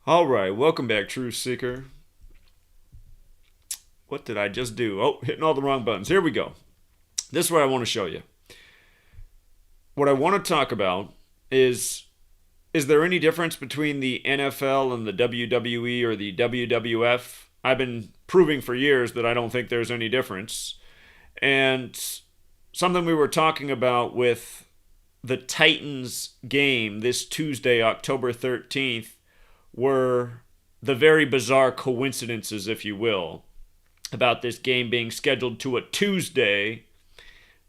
All right, welcome back, Truth Seeker. What did I just do? Oh, hitting all the wrong buttons. Here we go. This is what I want to show you. What I want to talk about is there any difference between the NFL and the WWE or the WWF? I've been proving for years that I don't think there's any difference. And something we were talking about with the Titans game this Tuesday, October 13th, were the very bizarre coincidences, if you will, about this game being scheduled to a Tuesday,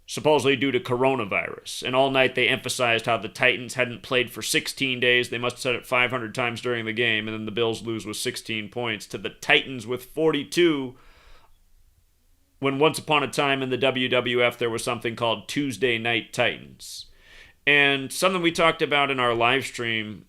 supposedly due to coronavirus. And all night they emphasized how the Titans hadn't played for 16 days. They must have said it 500 times during the game, and then the Bills lose with 16 points to the Titans with 42, when once upon a time in the WWF there was something called Tuesday Night Titans. And something we talked about in our live stream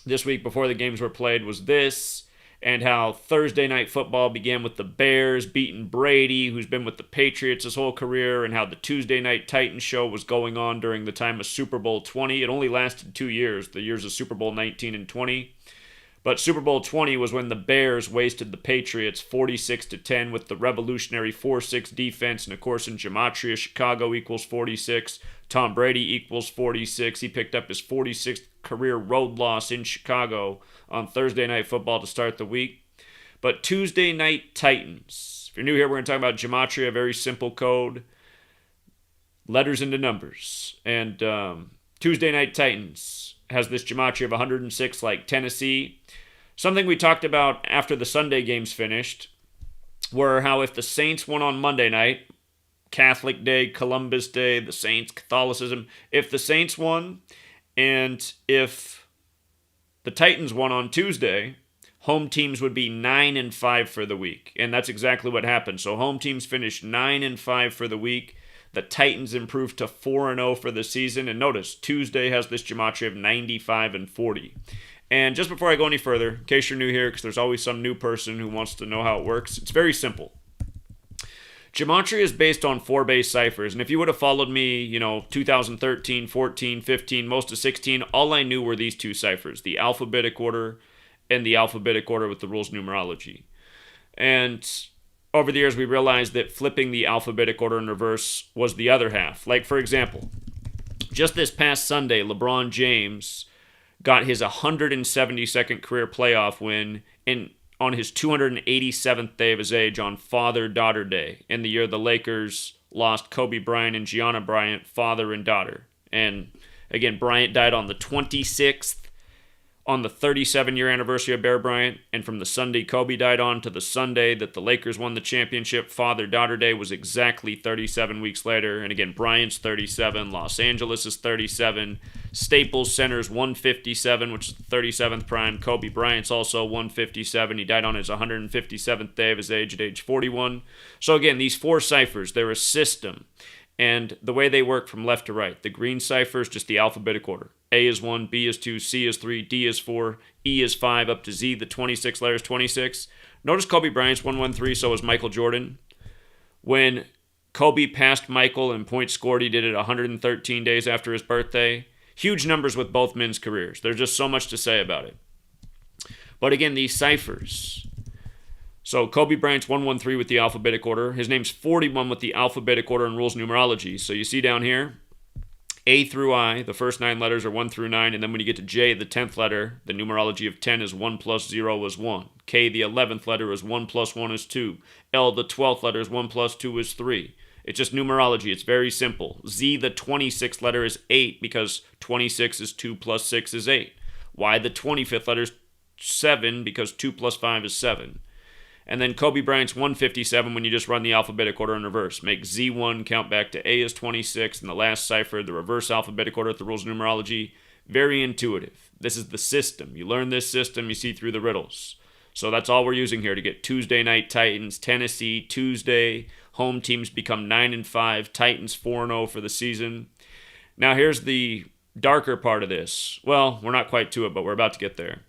this week before the games were played was this, and how Thursday Night Football began with the Bears beating Brady, who's been with the Patriots his whole career, and how the Tuesday Night Titans show was going on during the time of Super Bowl 20. It only lasted 2 years, the years of Super Bowl 19 and 20. But Super Bowl 20 was when the Bears wasted the Patriots 46-10 with the revolutionary 4-6 defense. And of course, in Gematria, Chicago equals 46. Tom Brady equals 46. He picked up his 46th career road loss in Chicago on Thursday Night Football to start the week. But Tuesday Night Titans. If you're new here, we're going to talk about Gematria, a very simple code. Letters into numbers. And Tuesday Night Titans has this gematria of 106 like Tennessee. Something we talked about after the Sunday games finished were how if the Saints won on Monday night, Catholic Day, Columbus Day, the Saints, Catholicism, if the Saints won and if the Titans won on Tuesday, home teams would be 9-5 for the week. And that's exactly what happened. So home teams finished 9-5 for the week. The Titans improved to 4-0 for the season. And notice, Tuesday has this gematria of 95 and 40. And just before I go any further, in case you're new here, because there's always some new person who wants to know how it works, it's very simple. Gematria is based on 4 base ciphers. And if you would have followed me, 2013, 14, 15, most of 16, all I knew were these 2 ciphers, the alphabetic order and the alphabetic order with the rules numerology. And over the years, we realized that flipping the alphabetic order in reverse was the other half. Like, for example, just this past Sunday, LeBron James got his 172nd career playoff win on his 287th day of his age on Father-Daughter Day, in the year the Lakers lost Kobe Bryant and Gianna Bryant, father and daughter. And again, Bryant died on the 26th, on the 37-year anniversary of Bear Bryant, and from the Sunday Kobe died on to the Sunday that the Lakers won the championship, Father-Daughter Day was exactly 37 weeks later. And again, Bryant's 37, Los Angeles is 37, Staples Center's 157, which is the 37th prime. Kobe Bryant's also 157. He died on his 157th day of his age at age 41. So again, these 4 ciphers, they're a system. And the way they work from left to right, the green cipher is just the alphabetic order. A is 1, B is 2, C is 3, D is 4, E is 5, up to Z, the 26 letters, 26. Notice Kobe Bryant's 113, so is Michael Jordan. When Kobe passed Michael in points scored, he did it 113 days after his birthday. Huge numbers with both men's careers. There's just so much to say about it. But again, these ciphers. So Kobe Bryant's 113 with the alphabetic order. His name's 41 with the alphabetic order and rules numerology. So you see down here, A through I, the first 9 letters are 1 through 9, and then when you get to J, the 10th letter, the numerology of 10 is 1 plus 0 is 1. K, the 11th letter, is 1 plus 1 is 2. L, the 12th letter, is 1 plus 2 is 3. It's just numerology. It's very simple. Z, the 26th letter, is 8 because 26 is 2 plus 6 is 8. Y, the 25th letter, is 7 because 2 plus 5 is 7. And then Kobe Bryant's 157 when you just run the alphabetic order in reverse. Make Z1 count back to A is 26, and the last cipher, the reverse alphabetic order with the rules of numerology. Very intuitive. This is the system. You learn this system, you see through the riddles. So that's all we're using here to get Tuesday Night Titans, Tennessee, Tuesday. Home teams become 9-5, Titans 4-0 for the season. Now here's the darker part of this. Well, we're not quite to it, but we're about to get there.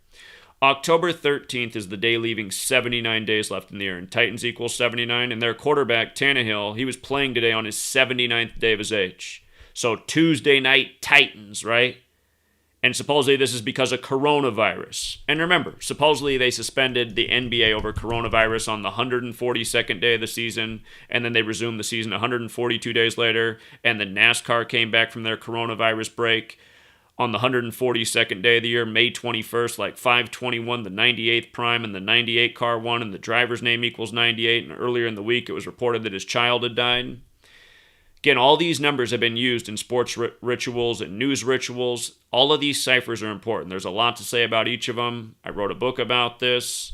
October 13th is the day leaving 79 days left in the year, and Titans equals 79, and their quarterback, Tannehill, he was playing today on his 79th day of his age. So Tuesday Night Titans, right? And supposedly this is because of coronavirus. And remember, supposedly they suspended the NBA over coronavirus on the 142nd day of the season, and then they resumed the season 142 days later, and then NASCAR came back from their coronavirus break on the 142nd day of the year, May 21st, like 521, the 98th prime, and the 98 car won, and the driver's name equals 98, and earlier in the week it was reported that his child had died. Again, all these numbers have been used in sports rituals and news rituals. All of these ciphers are important. There's a lot to say about each of them. I wrote a book about this.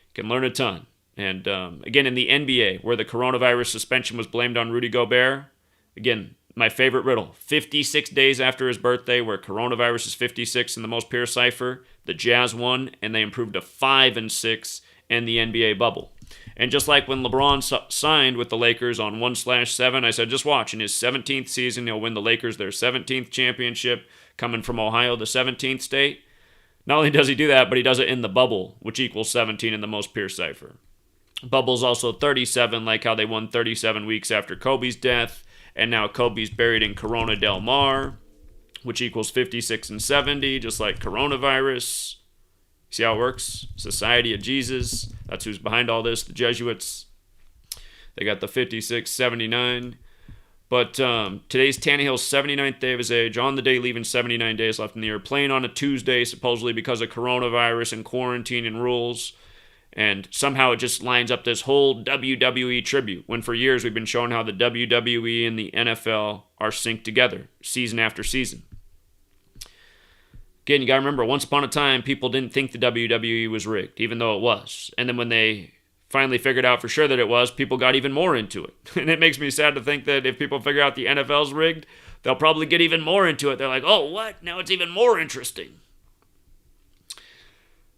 You can learn a ton. And again, in the NBA, where the coronavirus suspension was blamed on Rudy Gobert, again, my favorite riddle, 56 days after his birthday, where coronavirus is 56 in the most pure cipher, the Jazz won, and they improved to 5-6 in the NBA bubble. And just like when LeBron signed with the Lakers on 1/7, I said, just watch. In his 17th season, he'll win the Lakers their 17th championship, coming from Ohio, the 17th state. Not only does he do that, but he does it in the bubble, which equals 17 in the most pure cipher. Bubble's also 37, like how they won 37 weeks after Kobe's death. And now Kobe's buried in Corona del Mar, which equals 56 and 70, just like coronavirus. See how it works? Society of Jesus. That's who's behind all this. The Jesuits. They got the 56-79. But today's Tannehill's 79th day of his age. On the day leaving, 79 days left in the year. Playing on a Tuesday, supposedly because of coronavirus and quarantine and rules. And somehow it just lines up this whole WWE tribute. When for years we've been showing how the WWE and the NFL are synced together, season after season. Again, you got to remember, once upon a time, people didn't think the WWE was rigged, even though it was. And then when they finally figured out for sure that it was, people got even more into it. And it makes me sad to think that if people figure out the NFL's rigged, they'll probably get even more into it. They're like, oh, what? Now it's even more interesting.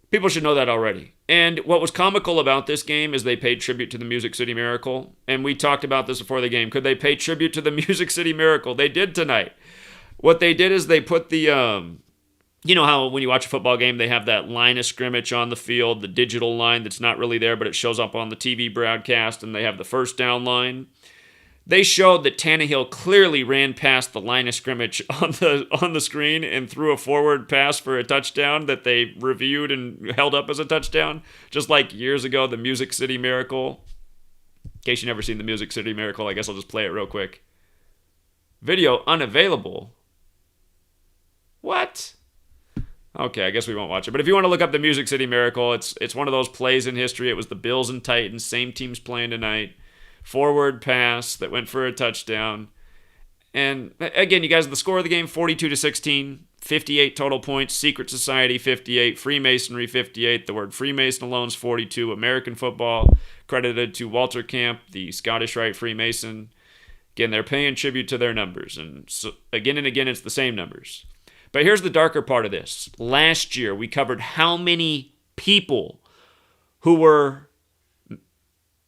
People should know that already. And what was comical about this game is they paid tribute to the Music City Miracle. And we talked about this before the game. Could they pay tribute to the Music City Miracle? They did tonight. What they did is they put the... You know how when you watch a football game, they have that line of scrimmage on the field, the digital line that's not really there, but it shows up on the TV broadcast, and they have the first down line. They showed that Tannehill clearly ran past the line of scrimmage on the screen and threw a forward pass for a touchdown that they reviewed and held up as a touchdown, just like years ago, the Music City Miracle. In case you've never seen the Music City Miracle, I guess I'll just play it real quick. Video unavailable. What? Okay, I guess we won't watch it. But if you want to look up the Music City Miracle, it's one of those plays in history. It was the Bills and Titans, same teams playing tonight. Forward pass that went for a touchdown. And again, you guys, the score of the game, 42-16, 58 total points. Secret Society, 58. Freemasonry, 58. The word Freemason alone is 42. American football, credited to Walter Camp, the Scottish Rite Freemason. Again, they're paying tribute to their numbers. And so, again and again, it's the same numbers. But here's the darker part of this. Last year, we covered how many people who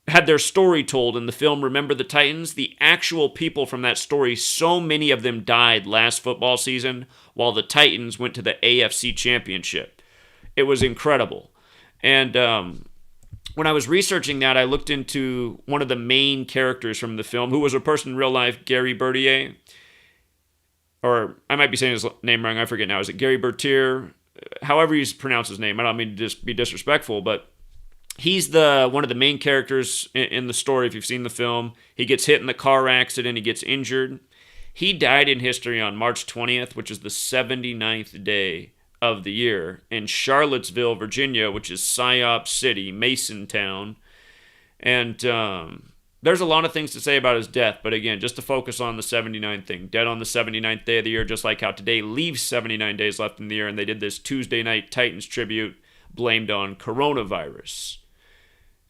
had their story told in the film Remember the Titans. The actual people from that story, so many of them died last football season while the Titans went to the AFC Championship. It was incredible. And when I was researching that, I looked into one of the main characters from the film, who was a person in real life, Gary Bertier. Or I might be saying his name wrong. I forget now. Is it Gary Bertier? However you pronounce his name. I don't mean to just be disrespectful, but he's one of the main characters in the story. If you've seen the film, he gets hit in the car accident. He gets injured. He died in history on March 20th, which is the 79th day of the year, in Charlottesville, Virginia, which is Psyop City, Mason Town. And there's a lot of things to say about his death, but again, just to focus on the 79 thing. Dead on the 79th day of the year, just like how today leaves 79 days left in the year, and they did this Tuesday night Titans tribute blamed on coronavirus.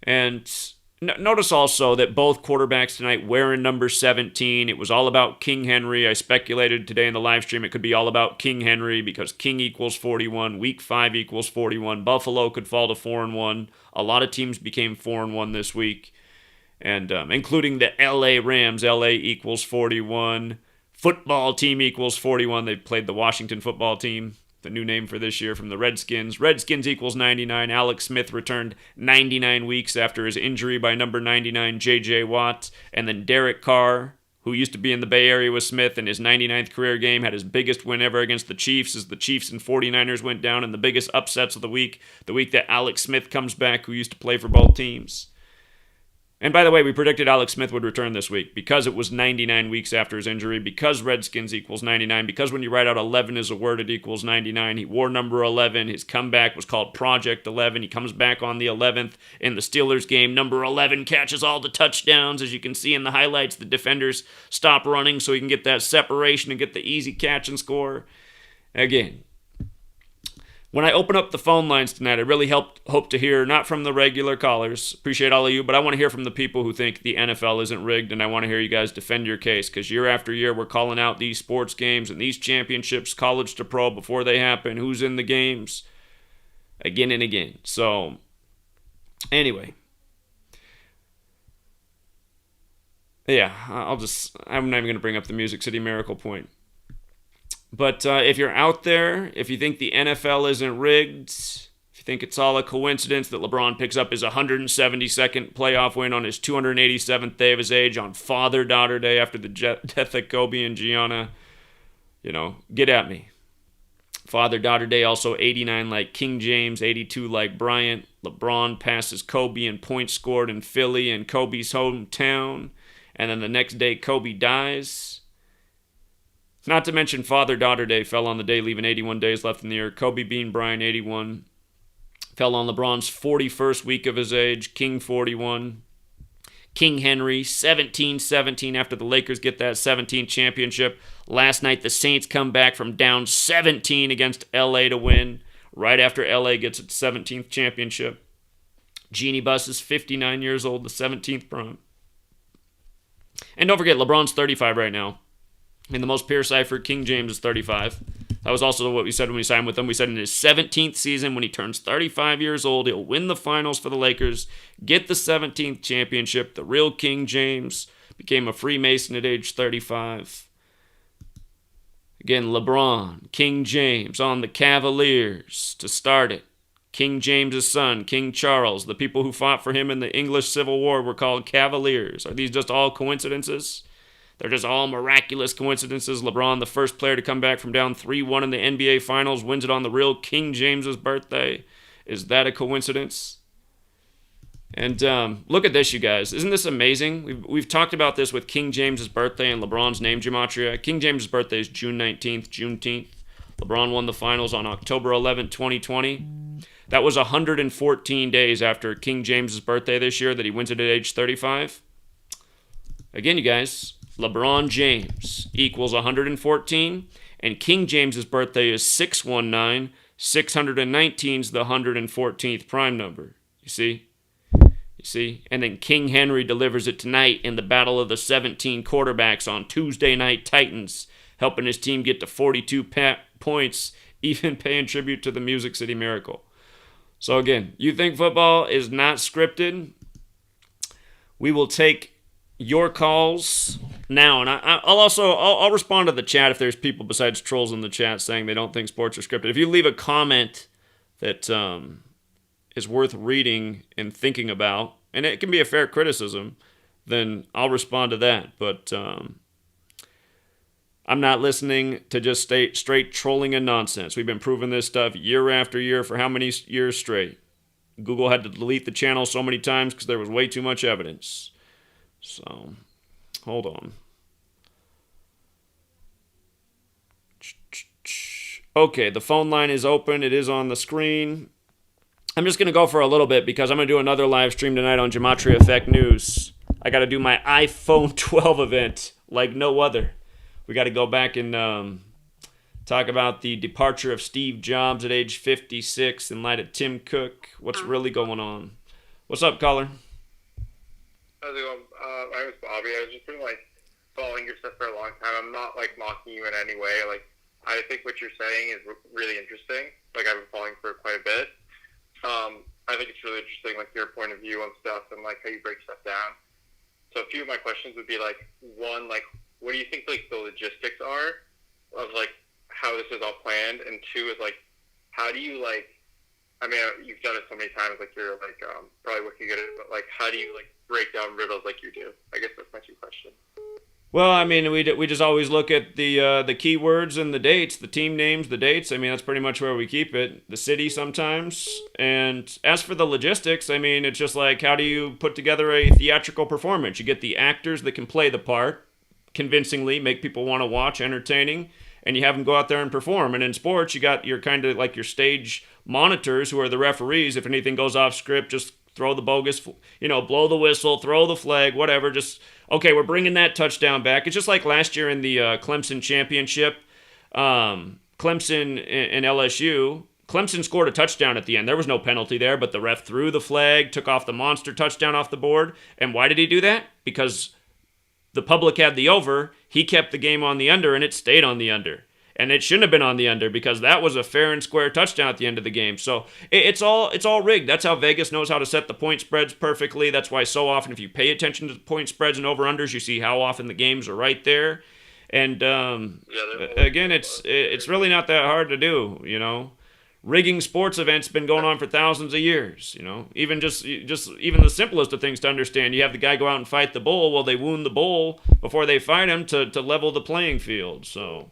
And notice also that both quarterbacks tonight wearing number 17. It was all about King Henry. I speculated today in the live stream it could be all about King Henry because King equals 41, Week 5 equals 41. Buffalo could fall to 4-1. A lot of teams became 4-1 this week. And including the LA Rams, LA equals 41. Football team equals 41. They played the Washington football team, the new name for this year, from the Redskins. Redskins equals 99. Alex Smith returned 99 weeks after his injury by number 99, J.J. Watt. And then Derek Carr, who used to be in the Bay Area with Smith in his 99th career game, had his biggest win ever against the Chiefs as the Chiefs and 49ers went down in the biggest upsets of the week that Alex Smith comes back, who used to play for both teams. And by the way, we predicted Alex Smith would return this week because it was 99 weeks after his injury, because Redskins equals 99, because when you write out 11 as a word, it equals 99. He wore number 11. His comeback was called Project 11. He comes back on the 11th in the Steelers game. Number 11 catches all the touchdowns. As you can see in the highlights, the defenders stop running so he can get that separation and get the easy catch and score. Again, when I open up the phone lines tonight, I really hope to hear, not from the regular callers, appreciate all of you, but I want to hear from the people who think the NFL isn't rigged, and I want to hear you guys defend your case, because year after year we're calling out these sports games and these championships, college to pro, before they happen, who's in the games, again and again. So, anyway. Yeah, I'm not even going to bring up the Music City Miracle point. But if you're out there, if you think the NFL isn't rigged, if you think it's all a coincidence that LeBron picks up his 172nd playoff win on his 287th day of his age on Father-Daughter Day after the death of Kobe and Gianna, get at me. Father-Daughter Day, also 89 like King James, 82 like Bryant. LeBron passes Kobe in points scored in Philly and Kobe's hometown. And then the next day, Kobe dies. Not to mention Father-Daughter Day fell on the day, leaving 81 days left in the year. Kobe being Bryant, 81. Fell on LeBron's 41st week of his age, King 41. King Henry, 17-17 after the Lakers get that 17th championship. Last night, the Saints come back from down 17 against LA to win, right after LA gets its 17th championship. Jeannie Buss is 59 years old, the 17th prime. And don't forget, LeBron's 35 right now. And the most Pierce-Eifert, King James, is 35. That was also what we said when we signed with him. We said in his 17th season, when he turns 35 years old, he'll win the finals for the Lakers, get the 17th championship. The real King James became a Freemason at age 35. Again, LeBron, King James on the Cavaliers to start it. King James's son, King Charles, the people who fought for him in the English Civil War were called Cavaliers. Are these just all coincidences? They're just all miraculous coincidences. LeBron, the first player to come back from down 3-1 in the NBA Finals, wins it on the real King James's birthday. Is that a coincidence? And look at this, you guys. Isn't this amazing? We've talked about this with King James's birthday and LeBron's name gematria. King James's birthday is June 19th, Juneteenth. LeBron won the finals on October 11th, 2020. That was 114 days after King James's birthday this year that he wins it at age 35. Again, you guys, LeBron James equals 114, and King James's birthday is 619. 619 is the 114th prime number. You see? And then King Henry delivers it tonight in the Battle of the 17 Quarterbacks on Tuesday Night Titans, helping his team get to 42 points, even paying tribute to the Music City Miracle. So again, you think football is not scripted? We will take your calls now, and I'll respond to the chat if there's people besides trolls in the chat saying they don't think sports are scripted. If you leave a comment that is worth reading and thinking about, and it can be a fair criticism, then I'll respond to that. But I'm not listening to just straight trolling and nonsense. We've been proving this stuff year after year for how many years straight? Google had to delete the channel so many times because there was way too much evidence. So, hold on. Okay, the phone line is open. It is on the screen. I'm just going to go for a little bit because I'm going to do another live stream tonight on GematriaEffectNews. I got to do my iPhone 12 event like no other. We got to go back and talk about the departure of Steve Jobs at age 56 in light of Tim Cook. What's really going on? What's up, caller? How's it going? My name is Bobby. I've just been following your stuff for a long time. I'm not mocking you in any way. I think what you're saying is really interesting. I've been following for quite a bit. I think it's really interesting, your point of view on stuff and how you break stuff down. So a few of my questions would be one, what do you think the logistics are of how this is all planned, and two is how do you you've done it so many times, you're probably working good at it, but how do you break down riddles like you do? I guess that's my two questions. Well, I mean, we just always look at the keywords and the dates, the team names, the dates. I mean, that's pretty much where we keep it. The city sometimes. And as for the logistics, I mean, it's just like, how do you put together a theatrical performance? You get the actors that can play the part convincingly, make people want to watch, entertaining, and you have them go out there and perform. And in sports, you got your kind of like your stage monitors who are the referees. If anything goes off script, just throw the bogus, blow the whistle, throw the flag, whatever. Just, okay, we're bringing that touchdown back. It's just like last year in the Clemson championship. Clemson and LSU. Clemson scored a touchdown at the end. There was no penalty there, but the ref threw the flag, took off the monster touchdown off the board. And why did he do that? Because the public had the over. He kept the game on the under, and it stayed on the under. And it shouldn't have been on the under because that was a fair and square touchdown at the end of the game. So it's all rigged. That's how Vegas knows how to set the point spreads perfectly. That's why so often if you pay attention to the point spreads and over-unders, you see how often the games are right there. And again, it's really not that hard to do, Rigging sports events been going on for thousands of years, Even just even the simplest of things to understand. You have the guy go out and fight the bull. Well, they wound the bull before they fight him to level the playing field. So...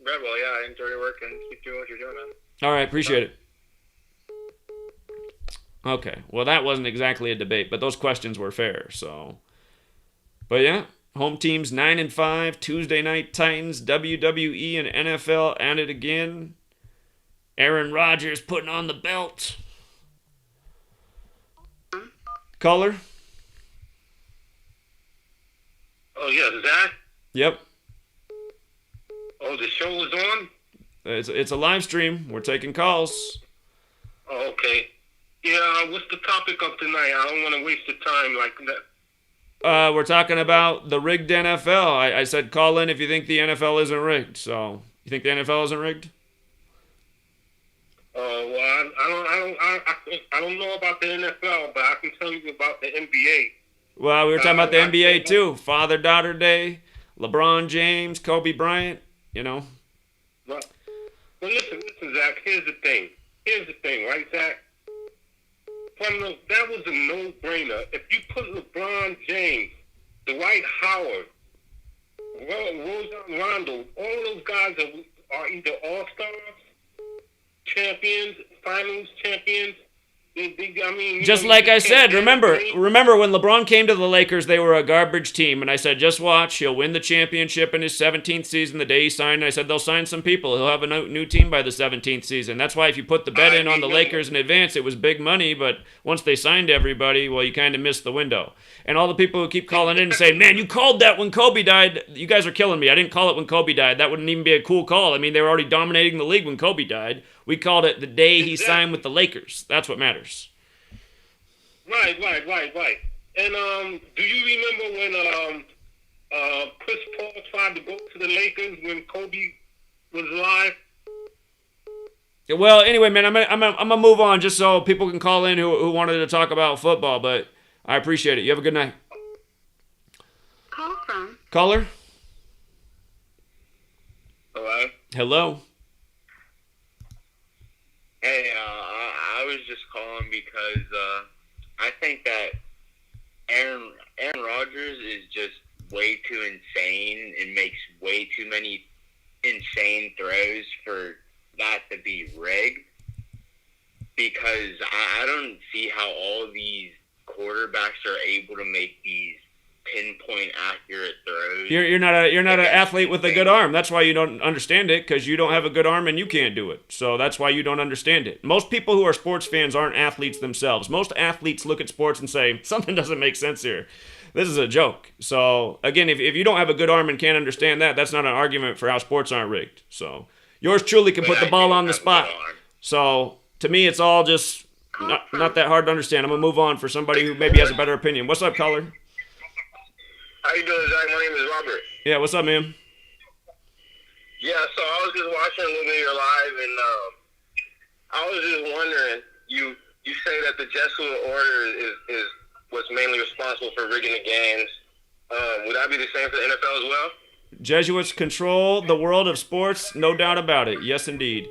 Right, well, yeah, I enjoy your work and keep doing what you're doing, man. All right, appreciate it. Okay, well, that wasn't exactly a debate, but those questions were fair, so. But yeah, home teams 9-5, Tuesday Night Titans, WWE and NFL at it again. Aaron Rodgers putting on the belt. Caller? Oh, yeah, Zach? Yep. Oh, the show was on? It's a live stream. We're taking calls. Oh, okay. Yeah, what's the topic of tonight? I don't want to waste the time like that. We're talking about the rigged NFL. I said call in if you think the NFL isn't rigged. So, you think the NFL isn't rigged? Well, I don't know about the NFL, but I can tell you about the NBA. Well, we were talking about the NBA too. Father-daughter day, LeBron James, Kobe Bryant. Well, listen, Zach. Here's the thing, right, Zach? That was a no-brainer. If you put LeBron James, Dwight Howard, Rajon Rondo, all those guys are either all-stars, champions, finals champions. Just like I said, remember when LeBron came to the Lakers, they were a garbage team, and I said, just watch, he'll win the championship in his 17th season the day he signed. And I said, they'll sign some people. He'll have a new team by the 17th season. That's why if you put the bet in on the Lakers in advance, it was big money, but once they signed everybody, well, you kind of missed the window. And all the people who keep calling in and saying, man, you called that when Kobe died. You guys are killing me. I didn't call it when Kobe died. That wouldn't even be a cool call. I mean, they were already dominating the league when Kobe died. We called it the day he signed with the Lakers. That's what matters. Right. And do you remember when Chris Paul tried to go to the Lakers when Kobe was alive? Well, anyway, man, I'm gonna move on just so people can call in who wanted to talk about football. But I appreciate it. You have a good night. Call from caller. Hello. Hello. Hey, I was just calling because I think that Aaron Rodgers is just way too insane and makes way too many insane throws for that to be rigged. Because I don't see how all these quarterbacks are able to make these pinpoint accurate throws. You're not an athlete with a good arm. That's why you don't understand it, because you don't have a good arm and you can't do it. So that's why you don't understand it. Most people who are sports fans aren't athletes themselves. Most athletes look at sports and say, something doesn't make sense here. This is a joke. So again, if you don't have a good arm and can't understand that, that's not an argument for how sports aren't rigged. So yours truly can put the ball on the spot. So to me, it's all just not that hard to understand. I'm going to move on for somebody who maybe has a better opinion. What's up, caller? How you doing, Zach? My name is Robert. Yeah, what's up, man? Yeah, so I was just watching a little bit of your live, and I was just wondering, you say that the Jesuit order is what's mainly responsible for rigging the games. Would that be the same for the NFL as well? Jesuits control the world of sports, no doubt about it. Yes, indeed.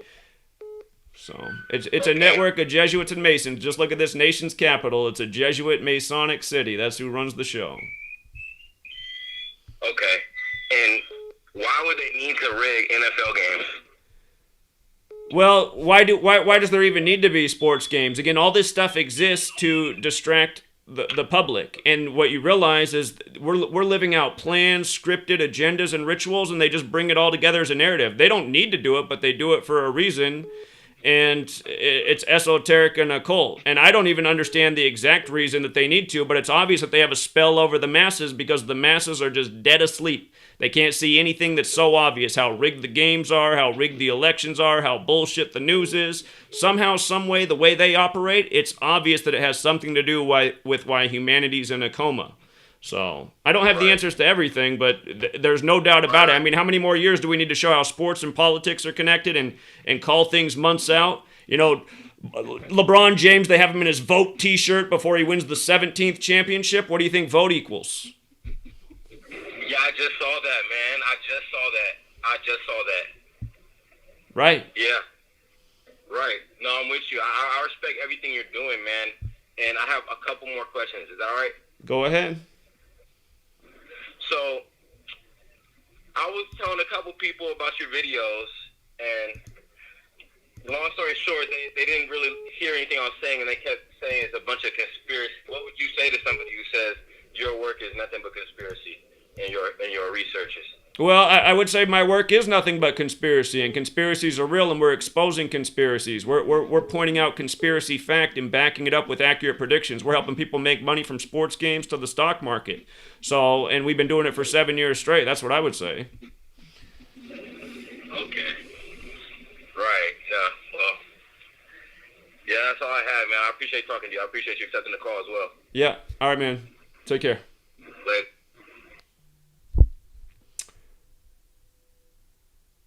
So it's a network of Jesuits and Masons. Just look at this nation's capital. It's a Jesuit Masonic city. That's who runs the show. Okay. And why would they need to rig NFL games? Well, why does there even need to be sports games? Again, all this stuff exists to distract the public. And what you realize is we're living out plans, scripted agendas, and rituals, and they just bring it all together as a narrative. They don't need to do it, but they do it for a reason. And it's esoteric and occult. And I don't even understand the exact reason that they need to, but it's obvious that they have a spell over the masses because the masses are just dead asleep. They can't see anything that's so obvious, how rigged the games are, how rigged the elections are, how bullshit the news is. Somehow, some way, the way they operate, it's obvious that it has something to do with why humanity's in a coma. So, I don't have the answers to everything, but there's no doubt about it. I mean, how many more years do we need to show how sports and politics are connected and call things months out? You know, LeBron James, they have him in his vote t-shirt before he wins the 17th championship. What do you think vote equals? Yeah, I just saw that, man. I just saw that. Right. Yeah. Right. No, I'm with you. I respect everything you're doing, man. And I have a couple more questions. Is that all right? Go ahead. So, I was telling a couple people about your videos, and long story short, they didn't really hear anything I was saying, and they kept saying it's a bunch of conspiracy. What would you say to somebody who says your work is nothing but conspiracy in your researches? Well, I would say my work is nothing but conspiracy, and conspiracies are real, and we're exposing conspiracies. We're pointing out conspiracy fact and backing it up with accurate predictions. We're helping people make money from sports games to the stock market. So, and we've been doing it for 7 years straight. That's what I would say. Okay. Right. Yeah. Well. Yeah, that's all I had, man. I appreciate talking to you. I appreciate you accepting the call as well. Yeah. All right, man. Take care. Later.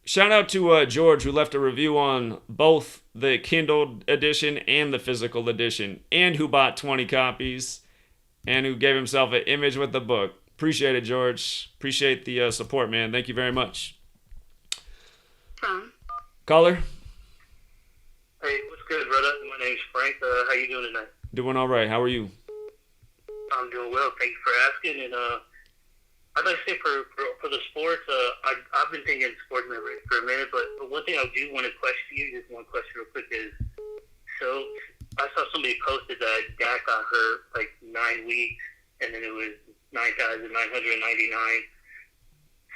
Shout out to George, who left a review on both the Kindle edition and the physical edition, and who bought 20 copies, and who gave himself an image with the book. Appreciate it, George. Appreciate the support, man. Thank you very much. Caller? Hey, what's good, brother? My name's Frank. How you doing tonight? Doing all right. How are you? I'm doing well. Thank you for asking. And I'd like to say for the sports, I've been thinking sports for a minute, but one thing I do want to question you, just one question real quick, is so I saw somebody posted that Dak got hurt like 9 weeks, and then it was 9,999.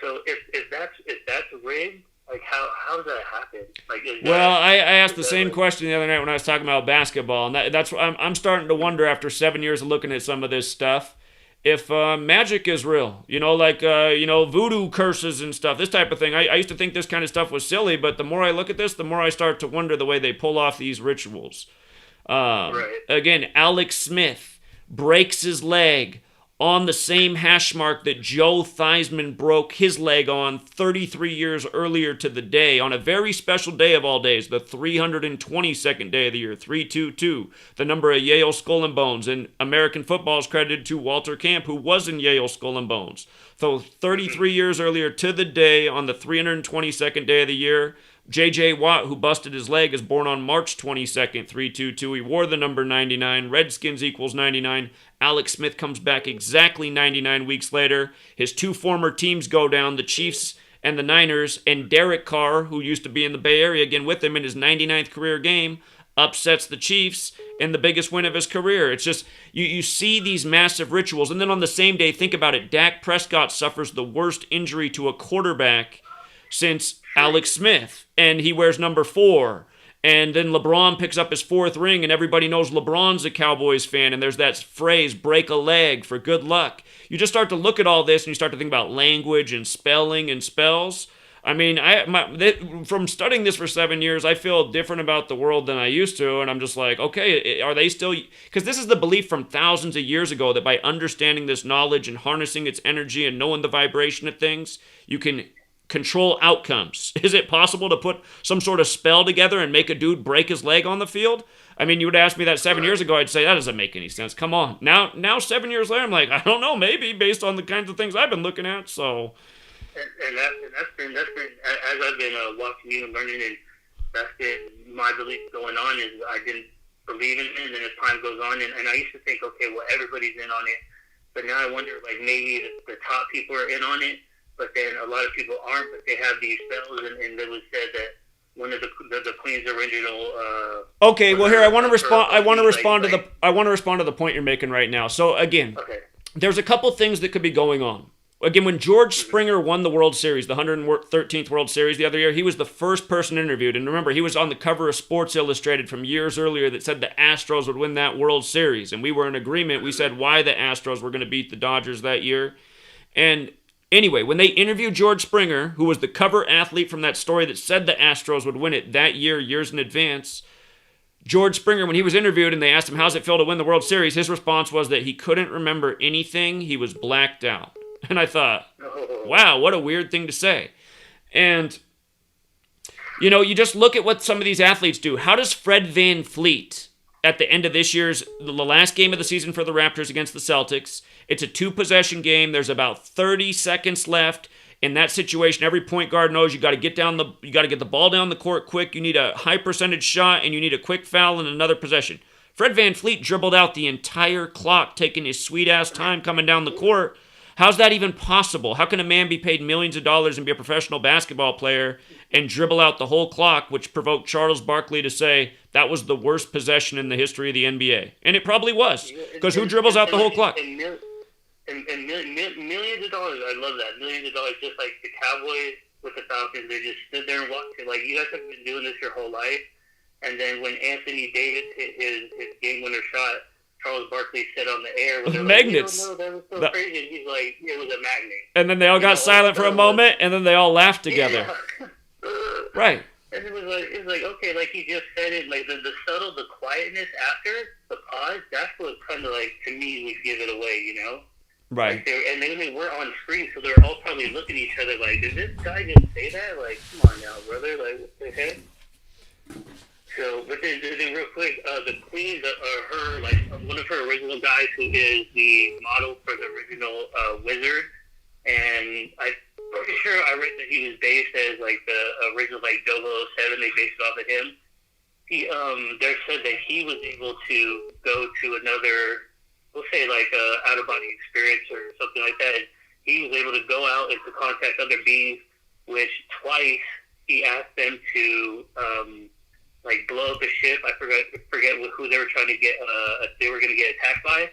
So if that's rigged, like how does that happen? Like, I asked the same question the other night when I was talking about basketball, and that's what I'm starting to wonder after 7 years of looking at some of this stuff. If magic is real, like voodoo curses and stuff, this type of thing. I used to think this kind of stuff was silly, but the more I look at this, the more I start to wonder the way they pull off these rituals. Right. Again, Alex Smith breaks his leg on the same hash mark that Joe Theismann broke his leg on 33 years earlier to the day, on a very special day of all days, the 322nd day of the year, 322, the number of Yale Skull and Bones. And American football is credited to Walter Camp, who was in Yale Skull and Bones. So 33 years earlier to the day, on the 322nd day of the year, J.J. Watt, who busted his leg, is born on March 22nd, 322. He wore the number 99. Redskins equals 99. Alex Smith comes back exactly 99 weeks later. His two former teams go down, the Chiefs and the Niners, and Derek Carr, who used to be in the Bay Area, again with him in his 99th career game, upsets the Chiefs in the biggest win of his career. It's just, you see these massive rituals. And then on the same day, think about it, Dak Prescott suffers the worst injury to a quarterback since Alex Smith, and he wears number 4. And then LeBron picks up his 4th ring, and everybody knows LeBron's a Cowboys fan, and there's that phrase, break a leg for good luck. You just start to look at all this, and you start to think about language and spelling and spells. I mean, from studying this for 7 years, I feel different about the world than I used to, and I'm just like, okay, are they still... Because this is the belief from thousands of years ago that by understanding this knowledge and harnessing its energy and knowing the vibration of things, you can control outcomes. Is it possible to put some sort of spell together and make a dude break his leg on the field? I mean, you would ask me that 7 years ago, I'd say that doesn't make any sense. Come on. Now 7 years later, I'm like, I don't know, maybe based on the kinds of things I've been looking at. So, and that's been as I've been watching you and learning, and that's been my belief going on. Is I didn't believe in it, and then as time goes on, and I used to think, okay, well, everybody's in on it, But now I wonder, like, maybe the top people are in on it, but then a lot of people aren't, but they have these spells, and it was said that one of the Queen's original. Okay, well here I want to respond. I want to respond to the point you're making right now. So again, there's a couple things that could be going on. Again, when George Springer won the World Series, the 113th World Series the other year, he was the first person interviewed. And remember, he was on the cover of Sports Illustrated from years earlier that said the Astros would win that World Series. And we were in agreement. We said why the Astros were going to beat the Dodgers that year. And anyway, when they interviewed George Springer, who was the cover athlete from that story that said the Astros would win it that year, years in advance, George Springer, when he was interviewed and they asked him, how's it feel to win the World Series? His response was that he couldn't remember anything. He was blacked out. And I thought, wow, what a weird thing to say. And, you know, you just look at what some of these athletes do. How does Fred VanVleet, at the end of this year's, the last game of the season for the Raptors against the Celtics, it's a 2-possession game. There's about 30 seconds left. In that situation, every point guard knows you got to get the ball down the court quick. You need a high percentage shot, and you need a quick foul and another possession. Fred VanVleet dribbled out the entire clock, taking his sweet-ass time coming down the court. How's that even possible? How can a man be paid millions of dollars and be a professional basketball player and dribble out the whole clock, which provoked Charles Barkley to say that was the worst possession in the history of the NBA? And it probably was, because who dribbles out the whole clock? And millions of dollars, I love that. Millions of dollars, just like the Cowboys with the Falcons, they just stood there and watched it. Like, you guys have been doing this your whole life. And then when Anthony Davis hit his game-winner shot, Charles Barkley said on the air, with magnets. Like, that was so crazy. And he's like, it was a magnet. And then they all got silent for a moment, and then they all laughed together. Yeah. Right. And it was like, okay, like he just said it, like the subtle, the quietness after, the pause, that's what kind of like, to me, would give it away, you know? Right. Like and they were on screen, so they're all probably looking at each other like, did this guy just say that? Like, come on now, brother. Like, what the heck? So, but then real quick, the Queen, her, like, one of her original guys who is the model for the original Wizard, and I'm pretty sure I read that he was based as, like, the original, like, 007, they based it off of him. He, they said that he was able to go to another, we'll say, like, out-of-body experience or something like that. And he was able to go out and to contact other beings, which twice he asked them to, like, blow up a ship. I forget who they were trying to get, they were going to get attacked by.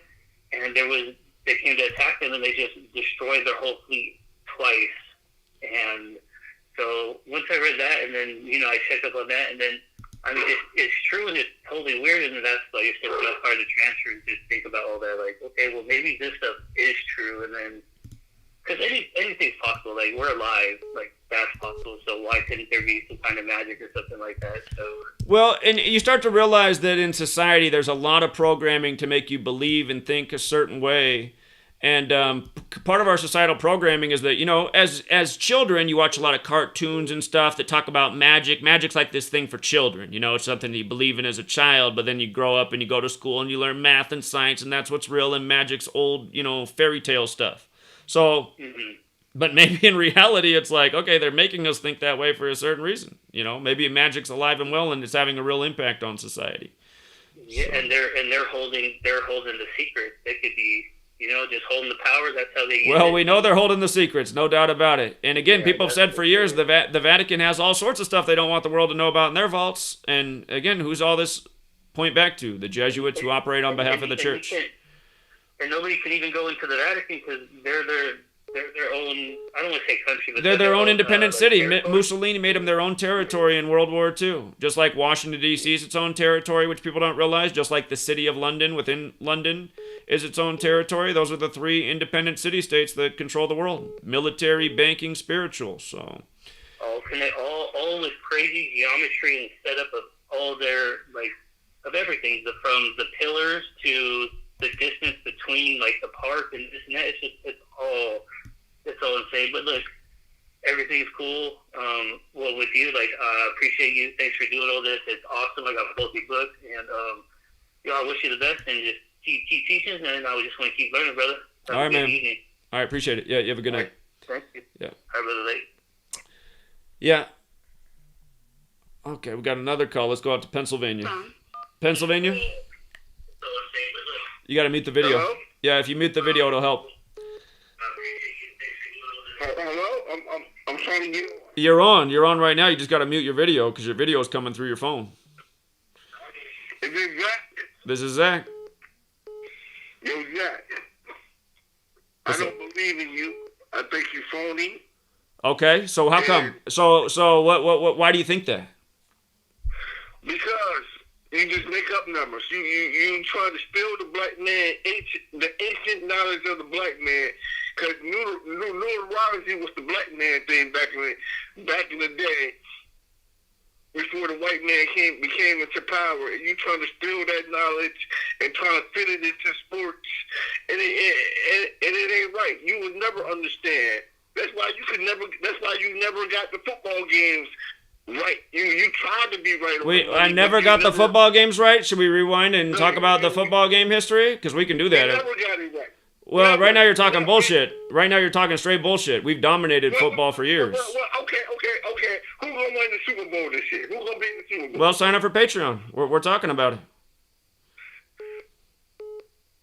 And they came to attack them, and they just destroyed their whole fleet twice. And so once I read that, and then, you know, I checked up on that, and then, I mean, it's true, and it's totally weird, and that's, like I said, that's hard to transfer and just think about all that. Like, okay, well, maybe this stuff is true, and then, because anything's possible. Like, we're alive. Like, that's possible. So why couldn't there be some kind of magic or something like that? So. Well, and you start to realize that in society, there's a lot of programming to make you believe and think a certain way. And part of our societal programming is that, you know, as children, you watch a lot of cartoons and stuff that talk about magic. Magic's like this thing for children. You know, it's something that you believe in as a child, but then you grow up and you go to school and you learn math and science, and that's what's real, and magic's old, you know, fairy tale stuff. So, but maybe in reality, it's like, okay, they're making us think that way for a certain reason. You know, maybe magic's alive and well, and it's having a real impact on society. Yeah, so. and they're holding the secret. They could be, you know, just holding the power. That's how they use Well, it. we know they're holding the secrets, no doubt about it. And again, people have said for years the Vatican has all sorts of stuff they don't want the world to know about in their vaults. And again, who's all this point back to? The Jesuits who operate on behalf of the church. And nobody can even go into the Vatican because they're their own, I don't want to say country, but they're their own independent city. territory. Mussolini made them their own territory in World War II. Just like Washington, D.C. is its own territory, which people don't realize. Just like the city of London within London is its own territory. Those are the three independent city-states that control the world. Military, banking, spiritual. So all with crazy geometry and setup of all their, like, of everything. From the pillars to the distance between, like, the park and this and that. It's all insane. But look, everything's cool. Well, with you, like, appreciate you. Thanks for doing all this. It's awesome. I got both your books, and I wish you the best, and just keep teaching, and I just want to keep learning, brother. All right, man. Evening. All right, appreciate it. Yeah, you have a good night. Thank you. Yeah. All right, brother. Late. Yeah. Okay, we got another call. Let's go out to Pennsylvania. Pennsylvania? You got to mute the video. Hello? Yeah, if you mute the video, it'll help. Hello? I'm trying to get on. You're on. You're on right now. You just got to mute your video because your video is coming through your phone. Is this Zach? This is Zach. Yo, Zach. I don't believe in you. I think you're phony. Okay, so how come? So what? Why do you think that? Because you just make up numbers. You try to spill the black man, the ancient knowledge of the black man. Because notoriety was the black man thing back in the day. Before the white man became into power, and you trying to steal that knowledge and trying to fit it into sports, and it ain't right. You would never understand. That's why you never got the football games right. You tried to be right. Wait, I never got the football games right. Should we rewind and talk about the football game history? Because we can do that. You never got it right. Well, right now you're talking bullshit. Right now you're talking straight bullshit. We've dominated football for years. Okay. Who's gonna win the Super Bowl this year? Who's gonna be in the Super Bowl? Well, sign up for Patreon. We're talking about it.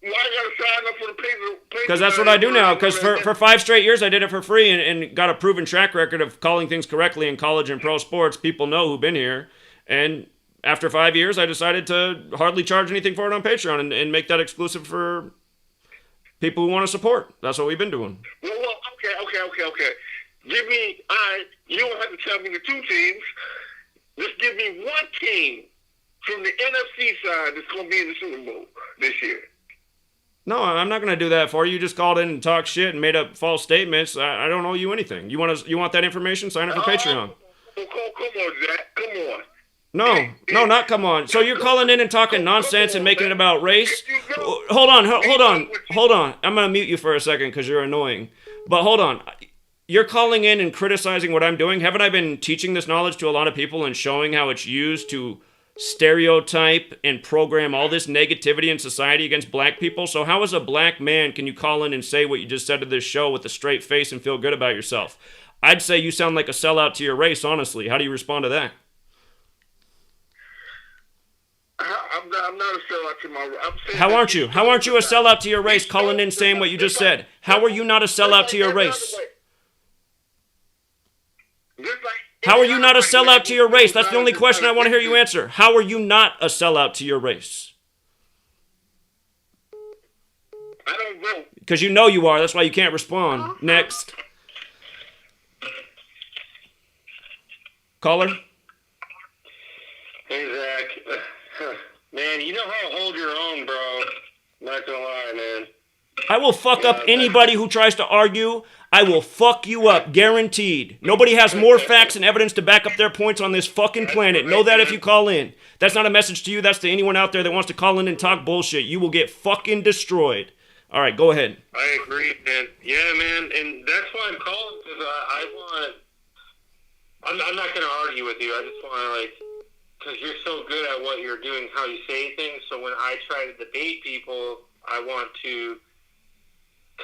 Why I gotta sign up for the Patreon? Because that's what I do now. Because for 5 straight years I did it for free and got a proven track record of calling things correctly in college and pro sports. People know who've been here. And after 5 years, I decided to hardly charge anything for it on Patreon and make that exclusive for people who want to support. That's what we've been doing. Well, okay. Give me, you don't have to tell me the 2 teams. Just give me 1 team from the NFC side that's going to be in the Super Bowl this year. No, I'm not going to do that for you. You just called in and talked shit and made up false statements. I don't owe you anything. You want that information? Sign up for Patreon. Come on, Zach. Come on. No, not come on. So you're calling in and talking nonsense and making it about race? Hold on. I'm going to mute you for a second because you're annoying. But hold on. You're calling in and criticizing what I'm doing. Haven't I been teaching this knowledge to a lot of people and showing how it's used to stereotype and program all this negativity in society against black people? So how as a black man can you call in and say what you just said to this show with a straight face and feel good about yourself? I'd say you sound like a sellout to your race, honestly. How do you respond to that? I'm not a sellout to my race. How aren't you? How aren't you a sellout to your race calling in saying what you just said? How are you not a sellout to your race? How are you not a sellout to your race? That's the only question I want to hear you answer. How are you not a sellout to your race? I don't vote. Because you know you are. That's why you can't respond. Next. Caller? Hey, Zach. Man, you know how to hold your own, bro. Not gonna lie, man. I will fuck up anybody who tries to argue. I will fuck you up, guaranteed. Nobody has more facts and evidence to back up their points on this fucking planet. Know that if you call in. That's not a message to you. That's to anyone out there that wants to call in and talk bullshit. You will get fucking destroyed. All right, go ahead. I agree, man. Yeah, man, and that's why I'm calling, because I'm not going to argue with you. I just want to, because you're so good at what you're doing, how you say things, so when I try to debate people, I want to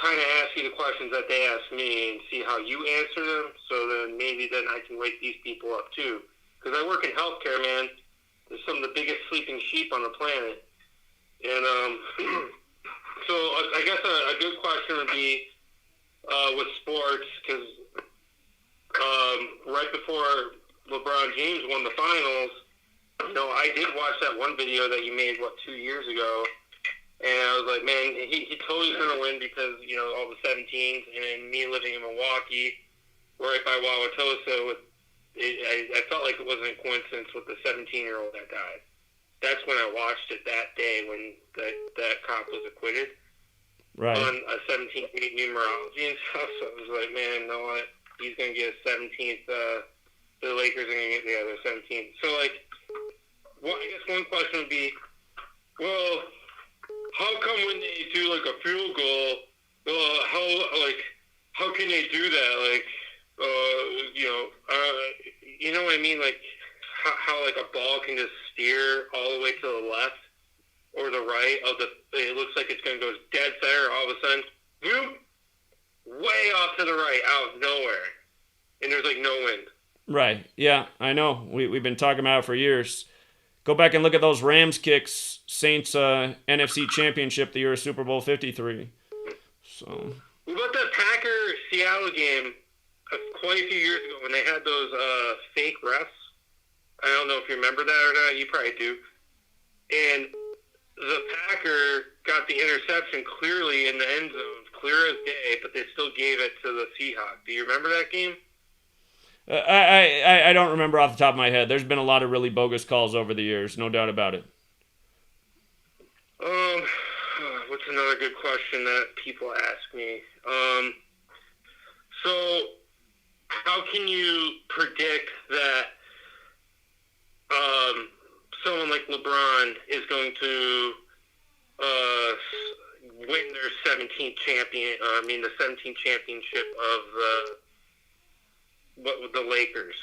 kind of ask you the questions that they ask me and see how you answer them, so then maybe then I can wake these people up too. Because I work in healthcare, man. There's some of the biggest sleeping sheep on the planet. And so I guess a good question would be with sports, because right before LeBron James won the finals, I did watch that one video that you made, 2 years ago. And I was like, man, he totally is going to win because, all the 17s. And then me living in Milwaukee, right by Wauwatosa, I felt like it wasn't a coincidence with the 17-year-old that died. That's when I watched it that day when that cop was acquitted. Right. On a 17th numerology and stuff. So I was like, man, you know what? He's going to get a 17th. The Lakers are going to get the other 17th. So, I guess one question would be, well, how come when they do a field goal, how can they do that? You know what I mean? How a ball can just steer all the way to the left or the right it looks like it's going to go dead center, all of a sudden, boom, way off to the right, out of nowhere. And there's no wind. Right. Yeah, I know. We've been talking about it for years. Go back and look at those Rams kicks, Saints NFC Championship the year of Super Bowl 53. So. What about that Packers-Seattle game quite a few years ago when they had those fake refs? I don't know if you remember that or not. You probably do. And the Packer got the interception clearly in the end zone, clear as day, but they still gave it to the Seahawks. Do you remember that game? I don't remember off the top of my head. There's been a lot of really bogus calls over the years, no doubt about it. What's another good question that people ask me? So how can you predict that someone like LeBron is going to win their 17th championship of the Lakers?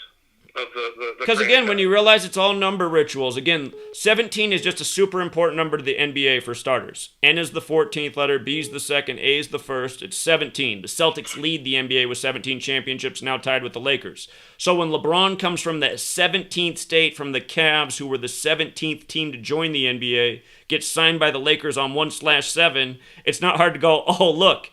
Because again, when you realize it's all number rituals, again, 17 is just a super important number to the NBA for starters. N is the 14th letter, B is the second, A is the first. It's 17. The Celtics lead the NBA with 17 championships, now tied with the Lakers. So when LeBron comes from the 17th state, from the Cavs, who were the 17th team to join the NBA, gets signed by the Lakers on 1/7, it's not hard to go, oh, look,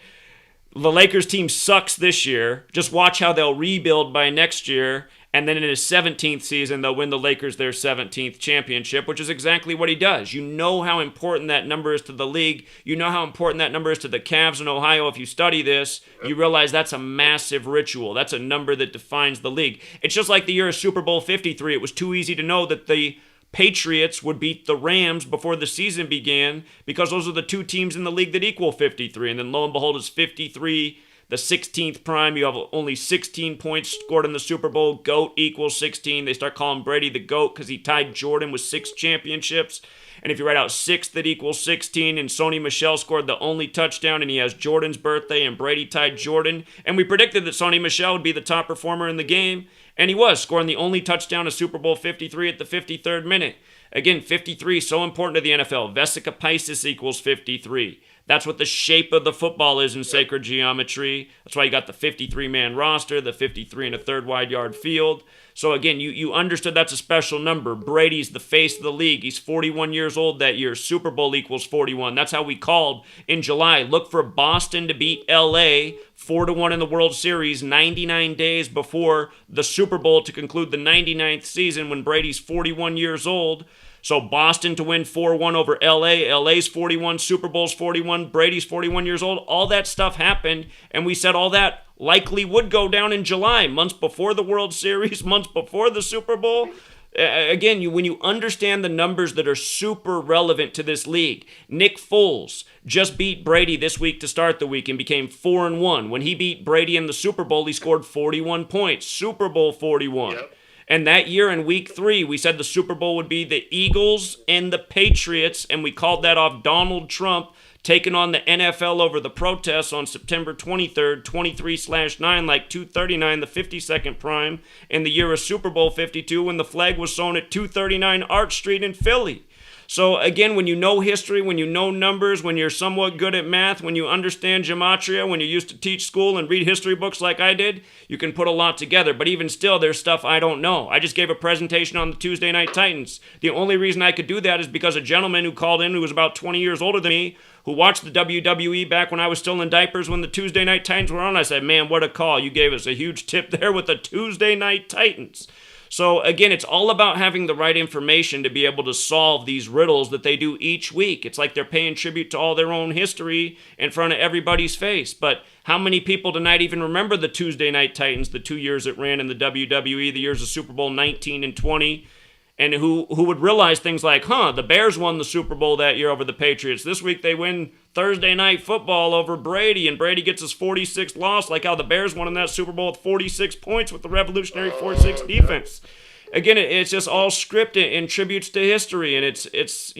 the Lakers team sucks this year. Just watch how they'll rebuild by next year. And then in his 17th season, they'll win the Lakers their 17th championship, which is exactly what he does. You know how important that number is to the league. You know how important that number is to the Cavs in Ohio. If you study this, you realize that's a massive ritual. That's a number that defines the league. It's just like the year of Super Bowl 53. It was too easy to know that the Patriots would beat the Rams before the season began because those are the two teams in the league that equal 53. And then lo and behold, it's 53. The 16th prime, you have only 16 points scored in the Super Bowl. GOAT equals 16. They start calling Brady the GOAT because he tied Jordan with 6 championships. And if you write out 6, that equals 16. And Sony Michel scored the only touchdown, and he has Jordan's birthday, and Brady tied Jordan. And we predicted that Sony Michel would be the top performer in the game. And he was, scoring the only touchdown of Super Bowl 53 at the 53rd minute. Again, 53, so important to the NFL. Vesica Piscis equals 53. That's what the shape of the football is in sacred geometry. That's why you got the 53-man roster, the 53 and a third wide yard field. So again, you understood that's a special number. Brady's the face of the league. He's 41 years old that year. Super Bowl equals 41. That's how we called in July. Look for Boston to beat LA 4-1 in the World Series 99 days before the Super Bowl to conclude the 99th season when Brady's 41 years old. So Boston to win 4-1 over LA, LA's 41, Super Bowl's 41, Brady's 41 years old. All that stuff happened, and we said all that likely would go down in July, months before the World Series, months before the Super Bowl. Again, when you understand the numbers that are super relevant to this league, Nick Foles just beat Brady this week to start the week and became 4-1. When he beat Brady in the Super Bowl, he scored 41 points, Super Bowl 41. Yep. And that year in week 3, we said the Super Bowl would be the Eagles and the Patriots, and we called that off Donald Trump taking on the NFL over the protests on September 23rd, 23/9, like 2:39, the 52nd prime, in the year of Super Bowl 52 when the flag was sewn at 239 Arch Street in Philly. So again, when you know history, when you know numbers, when you're somewhat good at math, when you understand gematria, when you used to teach school and read history books like I did, you can put a lot together. But even still, there's stuff I don't know. I just gave a presentation on the Tuesday Night Titans. The only reason I could do that is because a gentleman who called in who was about 20 years older than me, who watched the WWE back when I was still in diapers when the Tuesday Night Titans were on, I said, man, what a call. You gave us a huge tip there with the Tuesday Night Titans. So again, it's all about having the right information to be able to solve these riddles that they do each week. It's like they're paying tribute to all their own history in front of everybody's face. But how many people tonight even remember the Tuesday Night Titans, the 2 years it ran in the WWE, the years of Super Bowl 19 and 20, and who would realize things like, the Bears won the Super Bowl that year over the Patriots. This week they win Thursday Night Football over Brady, and Brady gets his 46th loss, like how the Bears won in that Super Bowl with 46 points with the revolutionary 4-6 defense. Again, it's just all scripted and tributes to history, and it's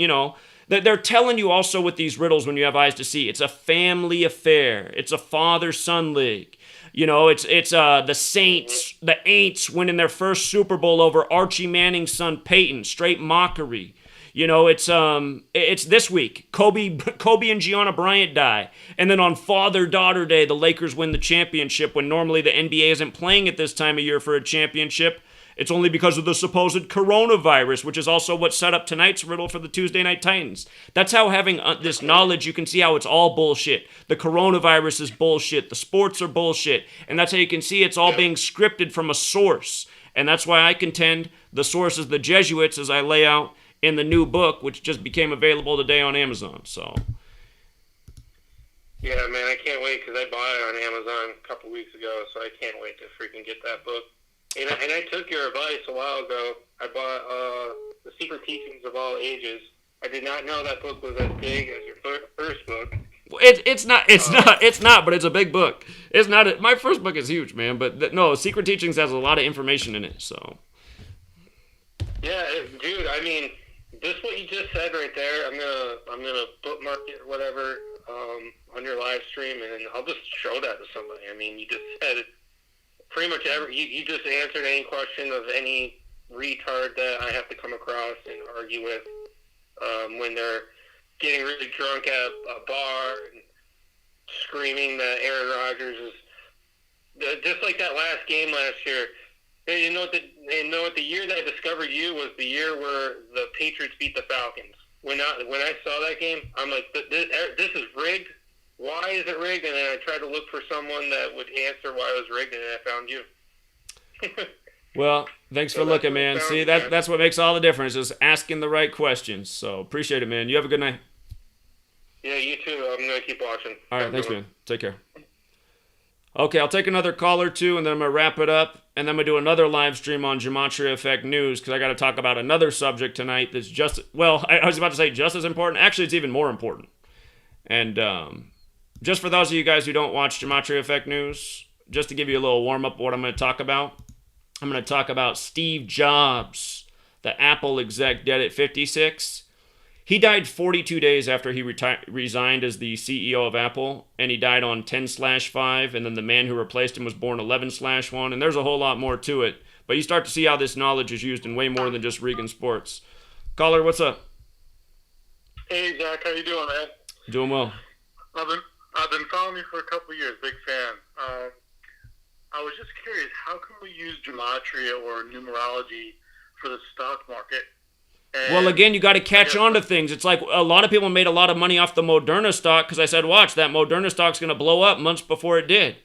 they're telling you also with these riddles when you have eyes to see, it's a family affair. It's a father-son league. It's the Saints, the Aints winning their first Super Bowl over Archie Manning's son Peyton, straight mockery. It's this week. Kobe and Gianna Bryant die. And then on Father-Daughter Day, the Lakers win the championship when normally the NBA isn't playing at this time of year for a championship. It's only because of the supposed coronavirus, which is also what set up tonight's riddle for the Tuesday Night Titans. That's how having this knowledge, you can see how it's all bullshit. The coronavirus is bullshit. The sports are bullshit. And that's how you can see it's all being scripted from a source. And that's why I contend the source is the Jesuits, as I lay out in the new book, which just became available today on Amazon. So, yeah, man, I can't wait because I bought it on Amazon a couple weeks ago, so I can't wait to freaking get that book. And I took your advice a while ago. I bought The Secret Teachings of All Ages. I did not know that book was as big as your first book. It's not, but it's a big book. It's not, my first book is huge, man, but no, Secret Teachings has a lot of information in it, so. Yeah, dude, I mean, just what you just said right there, I'm gonna bookmark it or whatever on your live stream, and then I'll just show that to somebody. I mean, you just said pretty much you just answered any question of any retard that I have to come across and argue with when they're getting really drunk at a bar and screaming that Aaron Rodgers is just like that last game last year. Hey, you know what? The year that I discovered you was the year where the Patriots beat the Falcons. When I saw that game, I'm like, this is rigged. Why is it rigged? And then I tried to look for someone that would answer why it was rigged, and I found you. Well, thanks for looking, man. See, that's what makes all the difference, is asking the right questions. So, appreciate it, man. You have a good night. Yeah, you too. I'm going to keep watching. All right, thanks, man. Take care. Okay, I'll take another call or two, and then I'm going to wrap it up, and then I'm going to do another live stream on Gematria Effect News, because I got to talk about another subject tonight that's just, well, I was about to say just as important. Actually, it's even more important. And just for those of you guys who don't watch Gematria Effect News, just to give you a little warm-up of what I'm going to talk about, I'm going to talk about Steve Jobs, the Apple exec dead at 56. He died 42 days after he resigned as the CEO of Apple, and he died on 10/5, and then the man who replaced him was born 11/1, and there's a whole lot more to it. But you start to see how this knowledge is used in way more than just Regan Sports. Caller, what's up? Hey, Zach, how you doing, man? Doing well. I've been following you for a couple of years, big fan. I was just curious, how can we use gematria or numerology for the stock market? And well, again, you got to catch on to things. It's like a lot of people made a lot of money off the Moderna stock because I said, watch, that Moderna stock's going to blow up months before it did.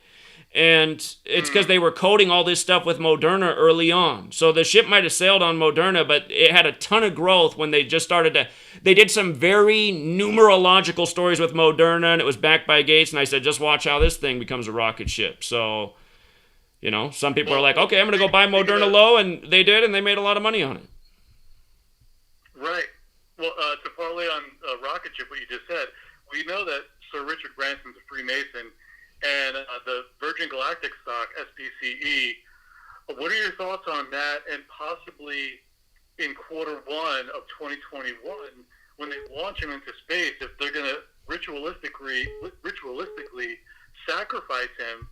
And it's because they were coding all this stuff with Moderna early on. So the ship might have sailed on Moderna, but it had a ton of growth when they just started to... They did some very numerological stories with Moderna, and it was backed by Gates, and I said, just watch how this thing becomes a rocket ship. So, you know, some people are like, okay, I'm going to go buy Moderna low, and they did, and they made a lot of money on it. Right. Well, to parlay on rocket ship, what you just said, we know that Sir Richard Branson's a Freemason, and the Virgin Galactic stock, SPCE, what are your thoughts on that, and possibly in quarter one of 2021, when they launch him into space, if they're going to ritualistically sacrifice him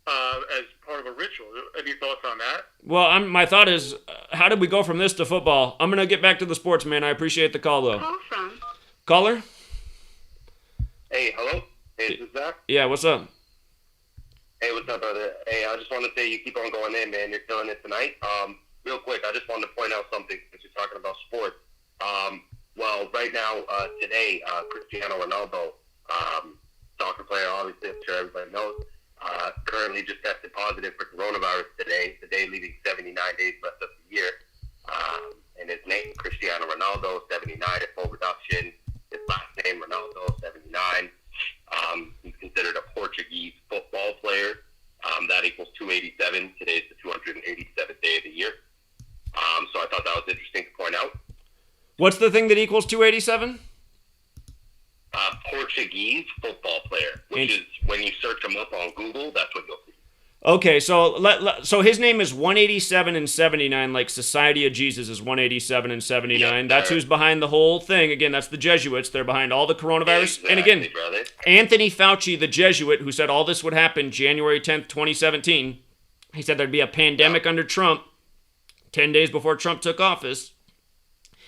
as part of a ritual? Any thoughts on that? Well, my thought is, how did we go from this to football? I'm going to get back to the sports, man. I appreciate the call, though. Call from. Caller? Hey, hello? Hey, is this Zach? Yeah, what's up? Hey, what's up, brother? Hey, I just wanted to say you keep on going in, man. You're killing it tonight. Real quick, I just wanted to point out something since you're talking about sports. Well, right now, today, Cristiano Ronaldo, soccer player, obviously, I'm sure everybody knows, currently just tested positive for coronavirus today, the day leaving 79 days left of the year. And his name, Cristiano Ronaldo, 79 at full reduction. His last name, Ronaldo, 79. He's considered a Portuguese football player. That equals 287. Today's the 287th day of the year. So I thought that was interesting to point out. What's the thing that equals 287? Portuguese football player, which is when you search him up on Google, that's what you'll see. Okay, so his name is 187 and 79, like Society of Jesus is 187 and 79. Yeah, that's who's behind the whole thing. Again, that's the Jesuits. They're behind all the coronavirus. Exactly, and again, brother. Anthony Fauci, the Jesuit, who said all this would happen January 10th, 2017, he said there'd be a pandemic under Trump 10 days before Trump took office.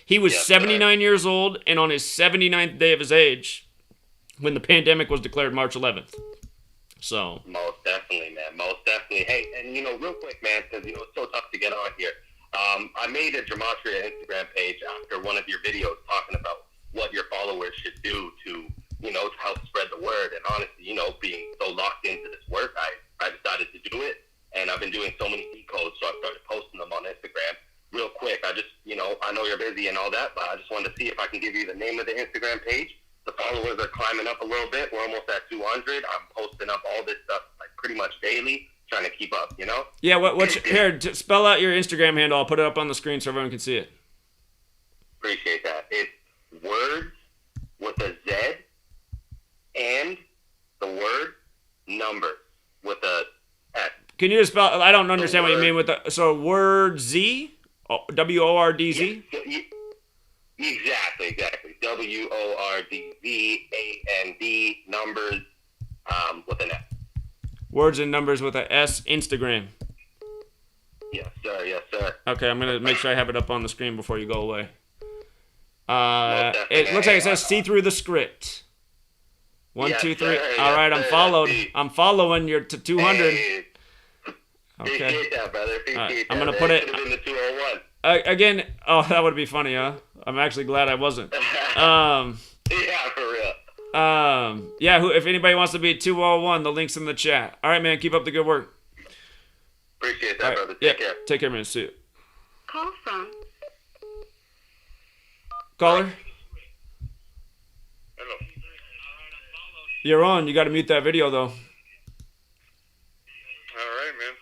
He was 79 years old, and on his 79th day of his age, when the pandemic was declared March 11th. So Most definitely, man. Most definitely. Hey, and real quick, man, because it's so tough to get on here. I made a Gematria Instagram page after one of your videos talking about what your followers should do to help spread the word. And honestly, being so locked into this work, I decided to do it. And I've been doing so many decodes, so I started posting them on Instagram. Real quick, I just, I know you're busy and all that, but I just wanted to see if I can give you the name of the Instagram page. The followers are climbing up a little bit. We're almost at 200. I'm posting up all this stuff like pretty much daily, trying to keep up, Yeah, what's here? Spell out your Instagram handle. I'll put it up on the screen so everyone can see it. Appreciate that. It's words with a Z and the word number with a S. Can you just spell? I don't understand what you mean with the. So word Z, WORDZ. Yeah, exactly. WORDZAND numbers with an S. Words and numbers with a S. Instagram. Yes, sir. Yes, sir. Okay, I'm gonna make sure I have it up on the screen before you go away. It looks like it says see through the script. 1, Yes, 2, 3. sir. All right, Yes, I'm sir. followed. That's I'm following. You're to 200. Hey, Okay. appreciate that, brother. Appreciate I'm that, gonna man. put it- Should have been the 201. Again. Oh, that would be funny, huh? I'm actually glad I wasn't. Yeah, for real. Yeah. If anybody wants to be 201, the link's in the chat. All right, man. Keep up the good work. Appreciate that, All right. brother. Yeah. Take care. Take care, man. See you. Call from. Caller, Hello. you're on. You got to mute that video though. All right, man.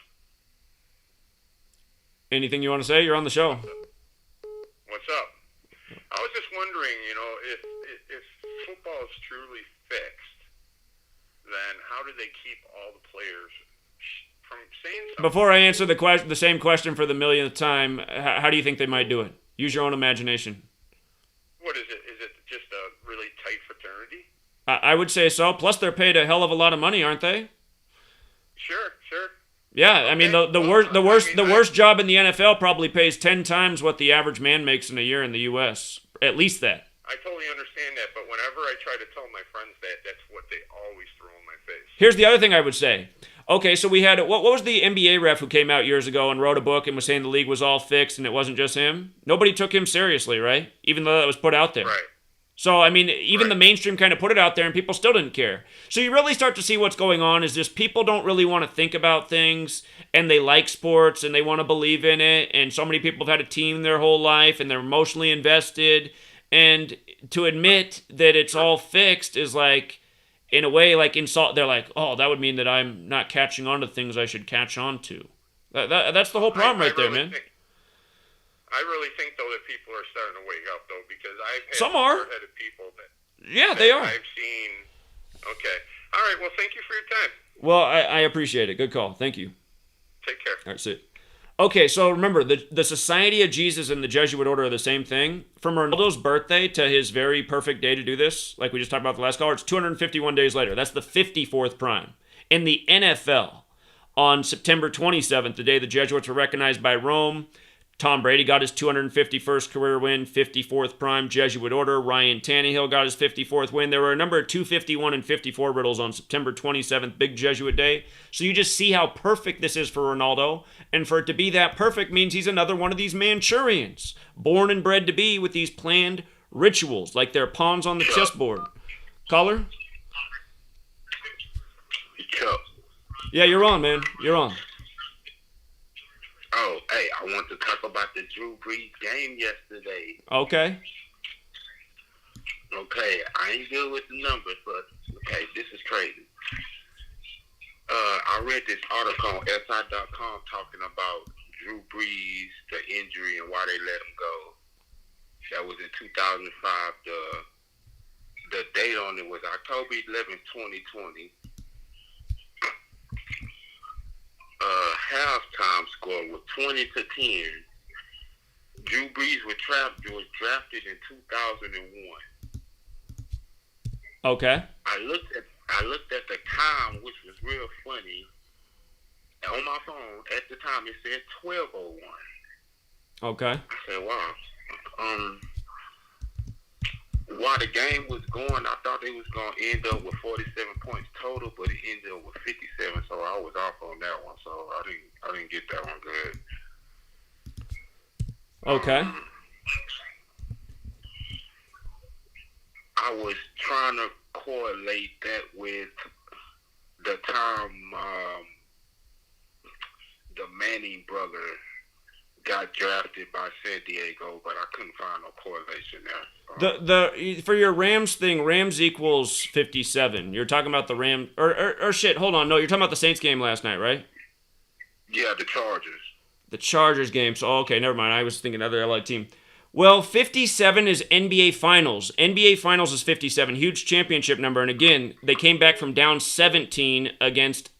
Anything you want to say? You're on the show. What's up? I was just wondering, if football is truly fixed, then how do they keep all the players from saying something? Before I answer the same question for the millionth time, how do you think they might do it? Use your own imagination. What is it? Is it just a really tight fraternity? I would say so. Plus, they're paid a hell of a lot of money, aren't they? Sure. Yeah, I mean the worst job in the NFL probably pays 10 times what the average man makes in a year in the U.S. At least that. I totally understand that, but whenever I try to tell my friends that, that's what they always throw in my face. Here's the other thing I would say. Okay, so we had what was the NBA ref who came out years ago and wrote a book and was saying the league was all fixed and it wasn't just him? Nobody took him seriously, right? Even though that was put out there. Right. So, I mean, even the mainstream kind of put it out there and people still didn't care. So you really start to see what's going on is just people don't really want to think about things and they like sports and they want to believe in it. And so many people have had a team their whole life and they're emotionally invested. And to admit that it's all fixed is like, in a way, like insult. They're like, oh, that would mean that I'm not catching on to things I should catch on to. That's the whole problem right there, man. I really think, though, that people are starting to wake up, though, because I've had Some are. clear-headed people that They are. I've seen. Okay. All right. Well, thank you for your time. Well, I appreciate it. Good call. Thank you. Take care. All right, see you. Okay, so remember, the Society of Jesus and the Jesuit Order are the same thing. From Ronaldo's birthday to his very perfect day to do this, like we just talked about the last caller, it's 251 days later. That's the 54th prime. In the NFL, on September 27th, the day the Jesuits were recognized by Rome, Tom Brady got his 251st career win, 54th prime Jesuit order. Ryan Tannehill got his 54th win. There were a number of 251 and 54 riddles on September 27th, big Jesuit day. So you just see how perfect this is for Ronaldo. And for it to be that perfect means he's another one of these Manchurians, born and bred to be with these planned rituals, like they're pawns on the chessboard. Caller? Yeah, you're on, man. You're on. Oh, hey, I want to talk about the Drew Brees game yesterday. Okay. Okay, I ain't good with the numbers, but okay, this is crazy. I read this article on SI.com talking about Drew Brees, the injury, and why they let him go. That was in 2005. The date on it was October 11th, 2020. Halftime score was 20-10. Drew Brees was drafted in 2001. Okay. I looked at the time, which was real funny. On my phone at the time, it said 12:01. Okay. I said, "Wow, while the game was going, I thought they was gonna end up with 47 points total, but it ended up with 57. So I was off on that one. So I didn't get that one good. Okay. I was trying to correlate that with the time the Manning brother got drafted by San Diego, but I couldn't find no correlation there. The for your Rams thing, Rams equals 57. You're talking about the Rams, or shit. Hold on, no, you're talking about the Saints game last night, right? Yeah, the Chargers. The Chargers game. So okay, never mind. I was thinking other LA team. Well, 57 is NBA Finals. NBA Finals is 57, huge championship number. And again, they came back from down 17 against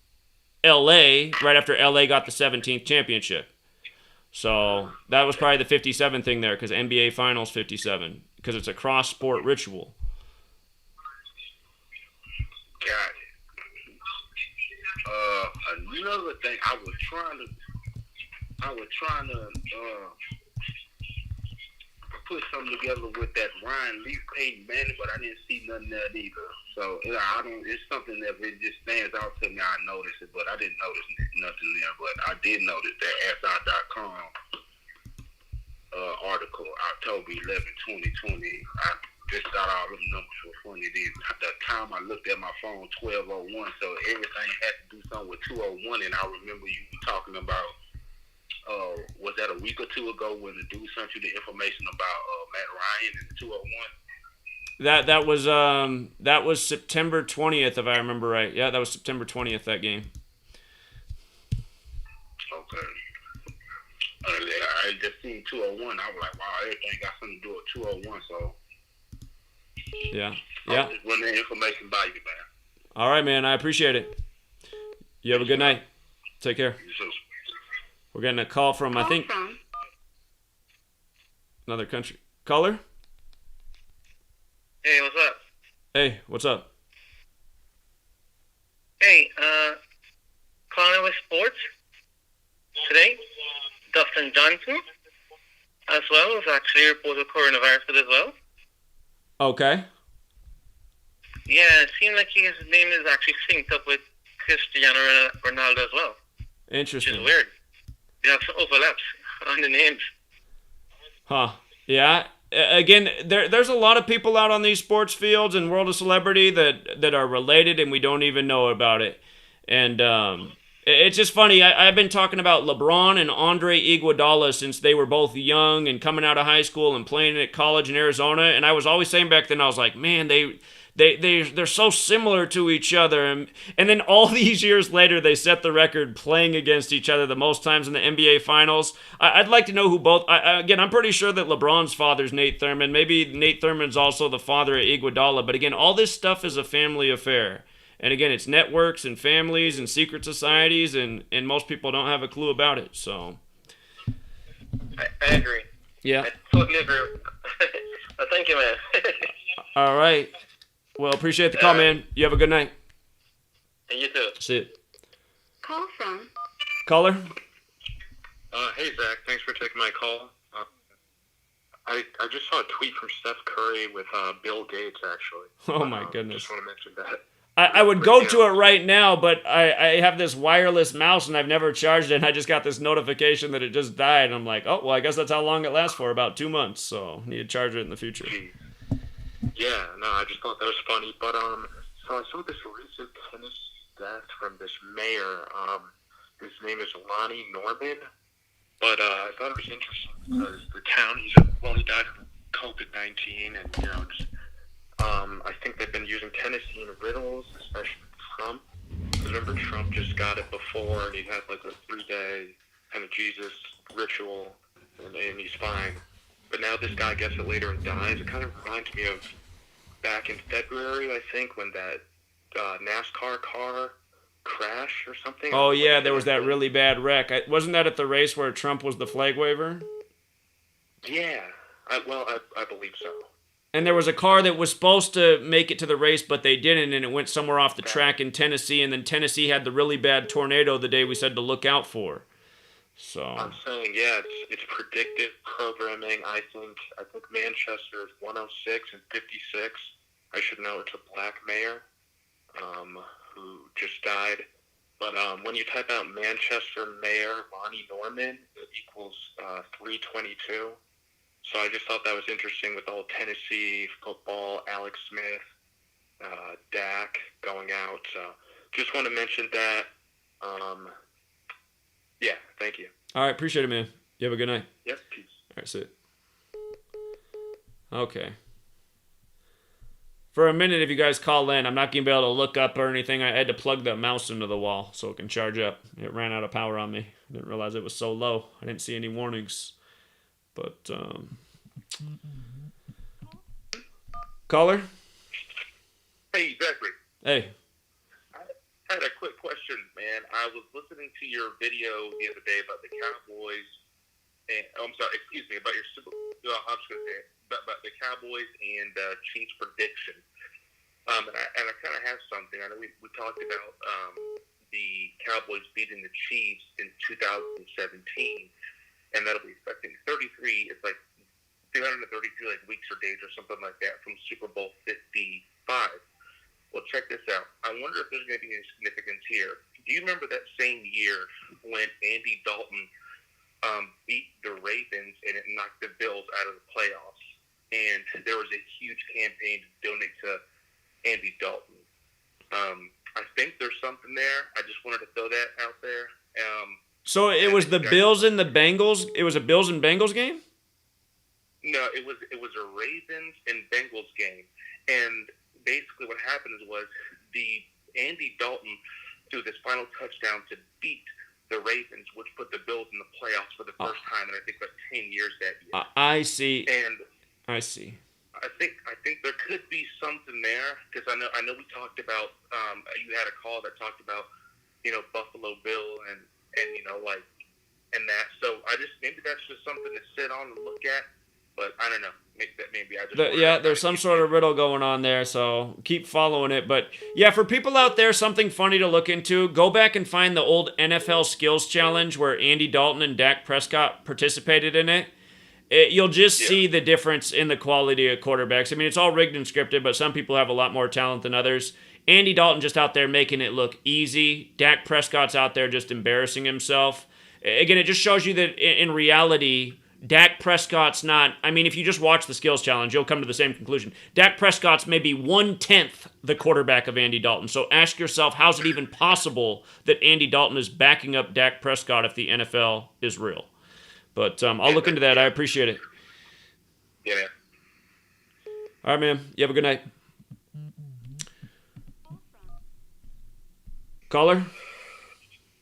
LA right after LA got the 17th championship. So that was probably the 57 thing there, because NBA Finals 57, because it's a cross-sport ritual. Got it. Another thing, I was trying to put something together with that Ryan Leaf Peyton Manning, but I didn't see nothing there either. So it's something that it just stands out to me. I noticed it, but I didn't notice nothing there. But I did notice that SI.com article, October 11, 2020. I just thought all them numbers were funny. The time I looked at my phone, 12:01, so everything had to do something with 2:01, and I remember you talking about, was that a week or two ago when the dude sent you the information about Matt Ryan and the 2:01? That was September 20th, if I remember right. Yeah, that was September 20th, that game. Okay. I just seen 2:01. I was like, wow, everything got something to do with 2:01. So yeah. I just run that information by you, man. All right, man. I appreciate it. You have a good night. Take care. You too. We're getting a call from, I think, another country. Caller? Hey, what's up? Hey, what's up? Hey, calling with sports today. Dustin Johnson, as well, was actually reported coronavirus as well. Okay. Yeah, it seemed like his name is actually synced up with Cristiano Ronaldo as well. Interesting. Which is weird. You have some overlaps on the names. Huh. Yeah. Again, there's a lot of people out on these sports fields and World of Celebrity that are related and we don't even know about it. And it's just funny. I've been talking about LeBron and Andre Iguodala since they were both young and coming out of high school and playing at college in Arizona. And I was always saying back then, I was like, man, they're so similar to each other. And then all these years later, they set the record playing against each other the most times in the NBA Finals. I'd like to know who both... Again, I'm pretty sure that LeBron's father's Nate Thurmond. Maybe Nate Thurmond's also the father of Iguodala. But again, all this stuff is a family affair. And again, it's networks and families and secret societies, and most people don't have a clue about it. So, I agree. Yeah. I totally agree. Well, thank you, man. All right. Well, appreciate the call, man. You have a good night. And you too. See it. Call from. Caller? Hey, Zach. Thanks for taking my call. I just saw a tweet from Steph Curry with Bill Gates, actually. Oh, my goodness. Just want to mention that. I would go to it right now, but I have this wireless mouse and I've never charged it, and I just got this notification that it just died. And I'm like, oh, well, I guess that's how long it lasts for, about 2 months. So I need to charge it in the future. Yeah, no, I just thought that was funny. But so I saw this recent tennis stat from this mayor. His name is Lonnie Norman. But I thought it was interesting because the town, he died from COVID-19, and just I think they've been using Tennessee riddles, especially Trump. Remember, Trump just got it before, and he had like a 3-day kind of Jesus ritual, and he's fine. But now this guy gets it later and dies. It kind of reminds me of back in February, I think, when that NASCAR car crashed or something. Oh, yeah, there was that really bad wreck. Wasn't that at the race where Trump was the flag waver? Yeah, I believe so. And there was a car that was supposed to make it to the race, but they didn't, and it went somewhere off the track in Tennessee, and then Tennessee had the really bad tornado the day we said to look out for. So I'm saying, yeah, it's predictive programming. I think Manchester is 106 and 56. I should know it's a black mayor who just died. But when you type out Manchester Mayor Lonnie Norman, it equals 322. So I just thought that was interesting with all Tennessee football, Alex Smith, Dak going out. So just want to mention that. Yeah, thank you. all right, appreciate it, man. You have a good night. Yep, peace. All right, see you. Okay. For a minute, if you guys call in, I'm not going to be able to look up or anything. I had to plug the mouse into the wall so it can charge up. It ran out of power on me. I didn't realize it was so low. I didn't see any warnings. But, caller? Hey, Zachary. Hey. I had a quick question, man. I was listening to your video the other day about the Cowboys, and I'm sorry, excuse me, about your Super. I'm just gonna say it, about the Cowboys and Chiefs prediction. And I kind of have something. I know we talked about the Cowboys beating the Chiefs in 2017, and that'll be affecting 33. It's like 333 like weeks or days or something like that from Super Bowl 55. Well, check this out. I wonder if there's going to be any significance here. Do you remember that same year when Andy Dalton beat the Ravens and it knocked the Bills out of the playoffs? And there was a huge campaign to donate to Andy Dalton. I think there's something there. I just wanted to throw that out there. So it was the Bills and the Bengals? It was a Bills and Bengals game? No, it was a Ravens and Bengals game. And basically what happened was the Andy Dalton threw this final touchdown to beat the Ravens, which put the Bills in the playoffs for the first time in I think about 10 years that year. I see. And I see. I think there could be something there because I know we talked about you had a call that talked about Buffalo Bill and and that. So maybe that's just something to sit on and look at. But I don't know. Maybe I just there's some sort of riddle going on there, so keep following it. But yeah, for people out there, something funny to look into. Go back and find the old NFL Skills Challenge where Andy Dalton and Dak Prescott participated in it. You'll just see the difference in the quality of quarterbacks. I mean, it's all rigged and scripted, but some people have a lot more talent than others. Andy Dalton just out there making it look easy. Dak Prescott's out there just embarrassing himself. Again, it just shows you that in reality, Dak Prescott's not, I mean, if you just watch the skills challenge, you'll come to the same conclusion. Dak Prescott's maybe 1/10 the quarterback of Andy Dalton. So ask yourself, how's it even possible that Andy Dalton is backing up Dak Prescott if the NFL is real? But I'll look into that. I appreciate it. Yeah. All right, man. You have a good night. Caller?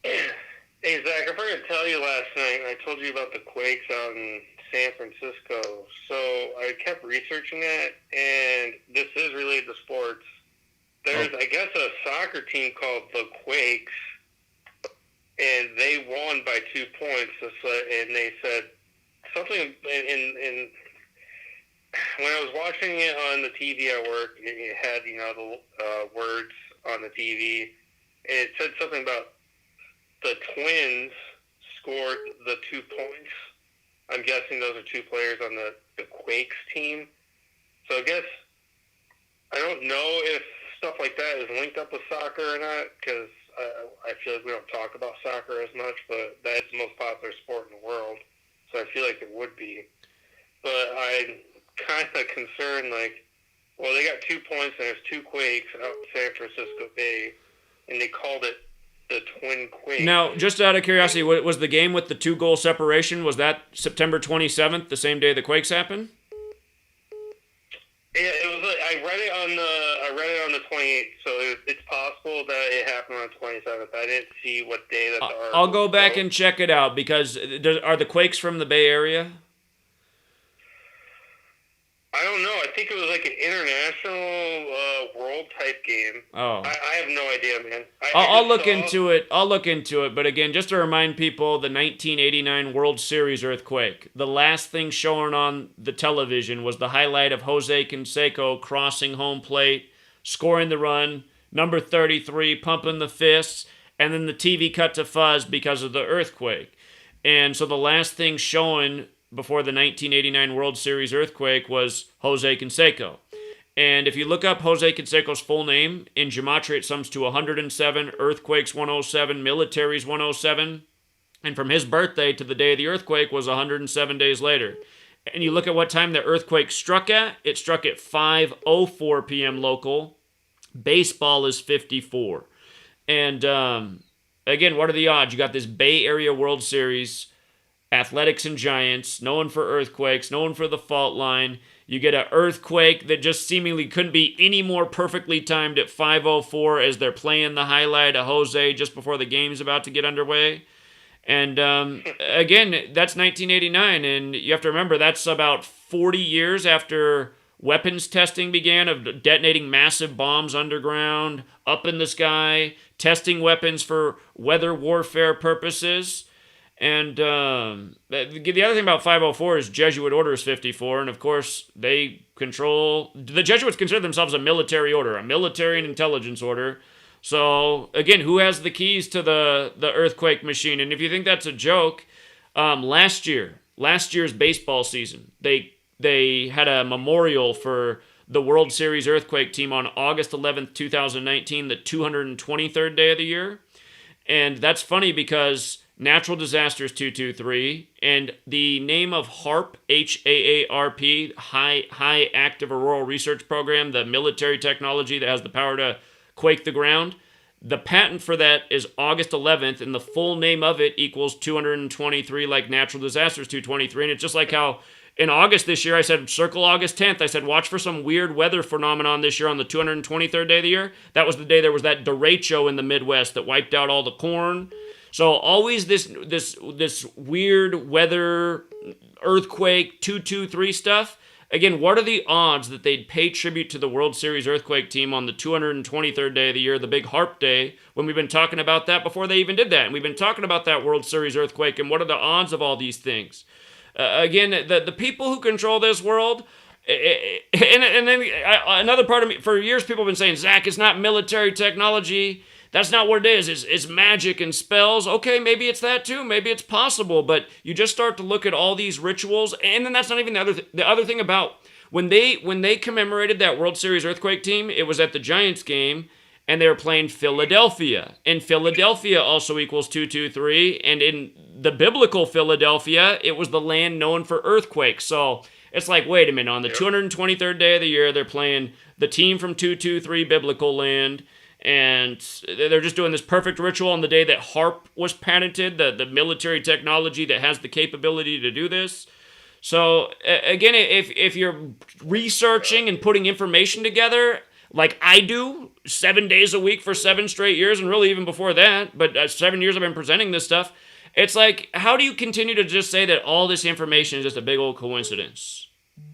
Hey, Zach, I forgot to tell you last night, I told you about the quakes out in San Francisco. So I kept researching that, and this is related to sports. There's, I guess, a soccer team called the Quakes, and they won by 2 points. And they said something in when I was watching it on the TV at work, it had, the words on the TV. It said something about the Twins scored the 2 points. I'm guessing those are two players on the Quakes team. So I guess I don't know if stuff like that is linked up with soccer or not, because I feel like we don't talk about soccer as much, but that's the most popular sport in the world. So I feel like it would be. But I'm kind of concerned, well, they got 2 points and there's 2 quakes out in San Francisco Bay, and they called it the Twin Quakes. Now, just out of curiosity, was the game with the 2-goal separation, was that September 27th, the same day the quakes happened? Yeah, it was. I read it on the 28th, so it's possible that it happened on the 27th. I didn't see what day that the article I'll go back was. and check it out, because are the quakes from the Bay Area? I don't know. I think it was like an international world-type game. Oh. I have no idea, man. I'll look into it. I'll look into it. But again, just to remind people, the 1989 World Series earthquake. The last thing shown on the television was the highlight of Jose Canseco crossing home plate, scoring the run, number 33, pumping the fists, and then the TV cut to fuzz because of the earthquake. And so the last thing shown before the 1989 World Series earthquake was Jose Canseco. And if you look up Jose Canseco's full name, in Gematria it sums to 107, earthquakes 107, militaries 107. And from his birthday to the day of the earthquake was 107 days later. And you look at what time the earthquake struck at, it struck at 5:04 p.m. local. Baseball is 54. And again, what are the odds? You got this Bay Area World Series, Athletics and Giants, known for earthquakes, known for the fault line. You get an earthquake that just seemingly couldn't be any more perfectly timed at 5:04 as they're playing the highlight of Jose just before the game's about to get underway. And again, that's 1989, and you have to remember that's about 40 years after weapons testing began of detonating massive bombs underground, up in the sky, testing weapons for weather warfare purposes. And the other thing about 504 is Jesuit Order is 54, and of course the Jesuits consider themselves a military order, a military and intelligence order. So, again, who has the keys to the earthquake machine? And if you think that's a joke, last year's baseball season, they had a memorial for the World Series earthquake team on August 11th, 2019, the 223rd day of the year. And that's funny because Natural Disasters 223 and the name of HAARP, HAARP, High Active Auroral Research Program, the military technology that has the power to quake the ground. The patent for that is August 11th, and the full name of it equals 223, like Natural Disasters 223. And it's just like how in August this year, I said, circle August 10th. I said, watch for some weird weather phenomenon this year on the 223rd day of the year. That was the day there was that derecho in the Midwest that wiped out all the corn. So always this weird weather, earthquake, 223 stuff. Again, what are the odds that they'd pay tribute to the World Series earthquake team on the 223rd day of the year, the big HAARP day, when we've been talking about that before they even did that? And we've been talking about that World Series earthquake, and what are the odds of all these things? Again, the people who control this world, and then another part of me, for years people have been saying, Zach, it's not military technology. That's not what it is. It's magic and spells. Okay, maybe it's that too. Maybe it's possible. But you just start to look at all these rituals, and then that's not even the other thing about when they commemorated that World Series earthquake team. It was at the Giants game, and they were playing Philadelphia, and Philadelphia also equals 223. And in the biblical Philadelphia, it was the land known for earthquakes. So it's like, wait a minute, on the 223rd day of the year, they're playing the team from 223 biblical land. And they're just doing this perfect ritual on the day that HAARP was patented, the military technology that has the capability to do this. So, again, if you're researching and putting information together, like I do, 7 days a week for 7 straight years, and really even before that, but 7 years I've been presenting this stuff, it's like, how do you continue to just say that all this information is just a big old coincidence?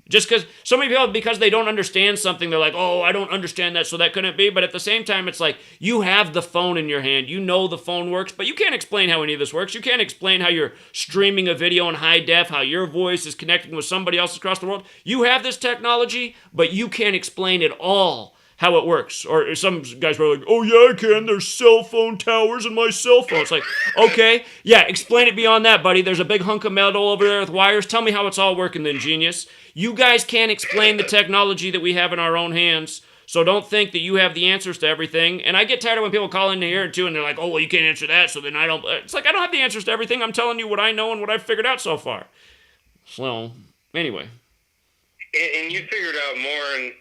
Just because so many people, because they don't understand something, they're like, oh, I don't understand that, so that couldn't be. But at the same time, it's like, you have the phone in your hand. You know the phone works, but you can't explain how any of this works. You can't explain how you're streaming a video in high def, how your voice is connecting with somebody else across the world. You have this technology, but you can't explain at all how it works. Or some guys were like, oh, yeah, I can. There's cell phone towers in my cell phone. It's like, okay, yeah, explain it beyond that, buddy. There's a big hunk of metal over there with wires. Tell me how it's all working then, genius. You guys can't explain the technology that we have in our own hands, so don't think that you have the answers to everything. And I get tired of when people call in here, too, and they're like, oh, well, you can't answer that, so then I don't... It's like, I don't have the answers to everything. I'm telling you what I know and what I've figured out so far. So, anyway. And you figured out more, and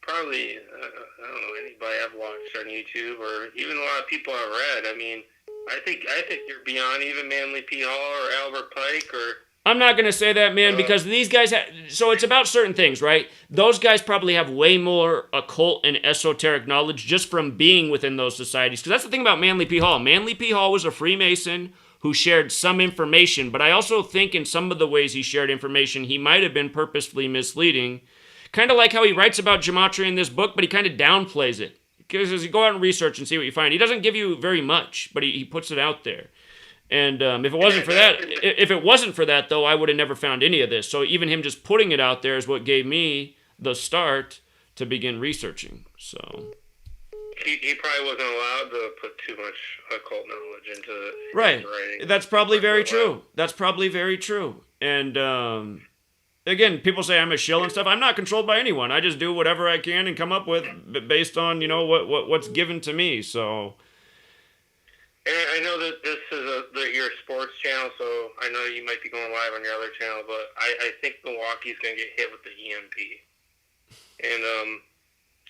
probably, I don't know, anybody I've watched on YouTube, or even a lot of people I've read. I mean, I think you're beyond even Manly P. Hall or Albert Pike, or... I'm not going to say that, man, because these guys so it's about certain things, right? Those guys probably have way more occult and esoteric knowledge just from being within those societies. Because that's the thing about Manly P. Hall. Manly P. Hall was a Freemason who shared some information, but I also think in some of the ways he shared information, he might have been purposefully misleading. Kind of like how he writes about Gematria in this book, but he kind of downplays it. Because as you go out and research and see what you find, he doesn't give you very much, but he puts it out there. And if it wasn't for that, though, I would have never found any of this. So even him just putting it out there is what gave me the start to begin researching. So he probably wasn't allowed to put too much occult knowledge into Right. his writing. That's probably very true. That's probably very true. And again, people say I'm a shill and stuff. I'm not controlled by anyone. I just do whatever I can and come up with based on, you know, what's given to me. So. And I know that this is your sports channel, so I know you might be going live on your other channel, but I think Milwaukee's going to get hit with the EMP. And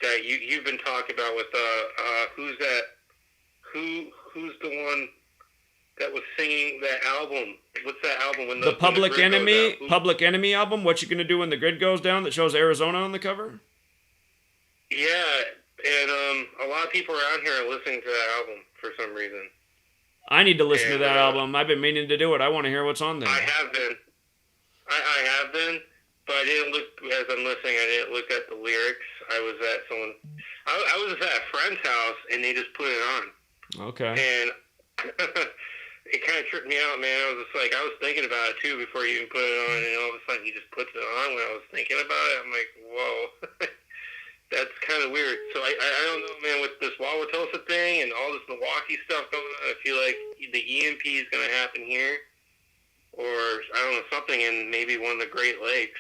that you've been talking about with who's that? Who's the one that was singing that album? What's that album? When the Public Enemy album. What you gonna do when the grid goes down? That shows Arizona on the cover. Yeah, and a lot of people around here are listening to that album for some reason. I need to listen to that album. I've been meaning to do it. I want to hear what's on there. I have been. I have been, but I didn't look as I'm listening. I didn't look at the lyrics. I was at someone. I was at a friend's house, and they just put it on. Okay. And it kind of tripped me out, man. I was just like, I was thinking about it too before you even put it on, and all of a sudden he just puts it on. When I was thinking about it, I'm like, whoa, that's kind of weird. So I don't know, man. With this Wauwatosa thing and all this Milwaukee stuff going on, I feel like the EMP is going to happen here, or I don't know, something in maybe one of the Great Lakes.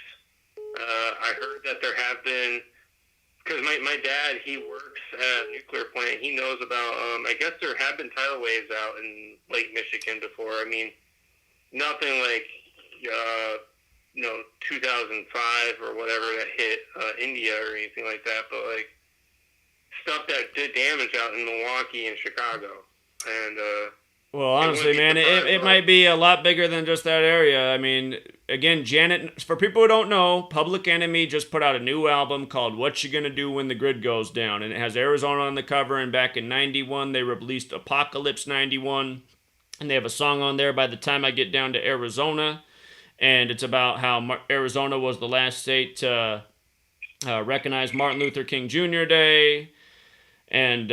I heard that there have been, because my dad, he works at a nuclear plant. He knows about, I guess there have been tidal waves out in Lake Michigan before. I mean, nothing like, 2005 or whatever that hit India or anything like that, but like stuff that did damage out in Milwaukee and Chicago. And, well, honestly, man, it might be a lot bigger than just that area. I mean, again, Janet, for people who don't know, Public Enemy just put out a new album called What You Gonna Do When the Grid Goes Down, and it has Arizona on the cover, and back in 91, they released Apocalypse 91, and they have a song on there, By the Time I Get Down to Arizona, and it's about how Arizona was the last state to recognize Martin Luther King Jr. Day, and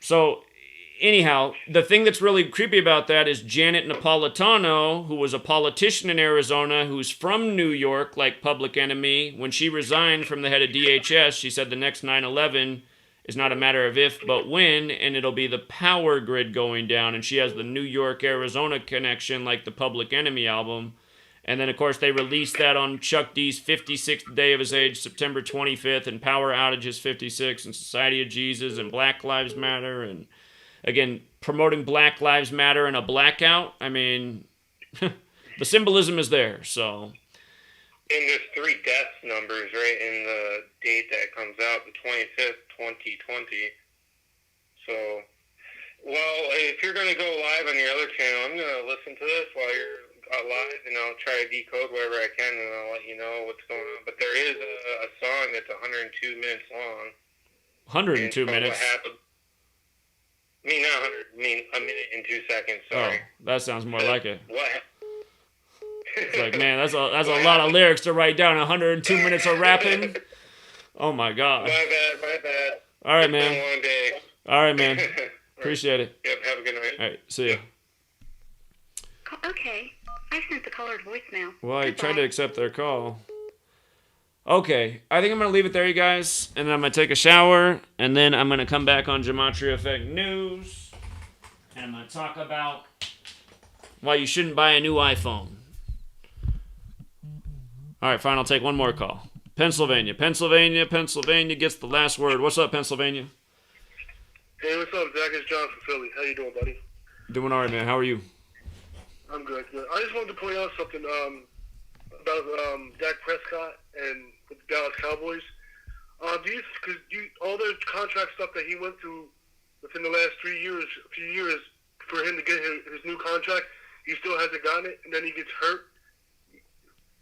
so... Anyhow, the thing that's really creepy about that is Janet Napolitano, who was a politician in Arizona, who's from New York, like Public Enemy. When she resigned from the head of DHS, she said the next 9/11 is not a matter of if, but when, and it'll be the power grid going down. And she has the New York-Arizona connection, like the Public Enemy album. And then, of course, they released that on Chuck D's 56th day of his age, September 25th, and Power Outage's 56, and Society of Jesus, and Black Lives Matter, and... Again, promoting Black Lives Matter in a blackout, I mean, the symbolism is there, so. And there's 3 death numbers, right, in the date that comes out, the 25th, 2020. So, well, if you're going to go live on your other channel, I'm going to listen to this while you're live, and I'll try to decode whatever I can, and I'll let you know what's going on. But there is a song that's 102 minutes long. 102 minutes? What happened. I mean, not 100. I mean, a minute and 2 seconds. Sorry. Oh, that sounds more like it. What? It's like, man, that's a lot of lyrics to write down. 102 minutes of rapping. Oh my god. My bad. All right, It's man. been a long day. All right, man. Appreciate it. Yep. Have a good night. All right, see ya. Okay. I sent the colored voicemail. Well, I tried to Goodbye. accept their call. Okay, I think I'm going to leave it there, you guys, and then I'm going to take a shower, and then I'm going to come back on GematriaEffectNews, and I'm going to talk about why you shouldn't buy a new iPhone. All right, fine, I'll take one more call. Pennsylvania gets the last word. What's up, Pennsylvania? Hey, what's up, Zach? It's John from Philly. How you doing, buddy? Doing all right, man. How are you? I'm good. I just wanted to point out something about Dak Prescott and with the Dallas Cowboys. All the contract stuff that he went through within the last few years, for him to get his new contract, he still hasn't gotten it, and then he gets hurt.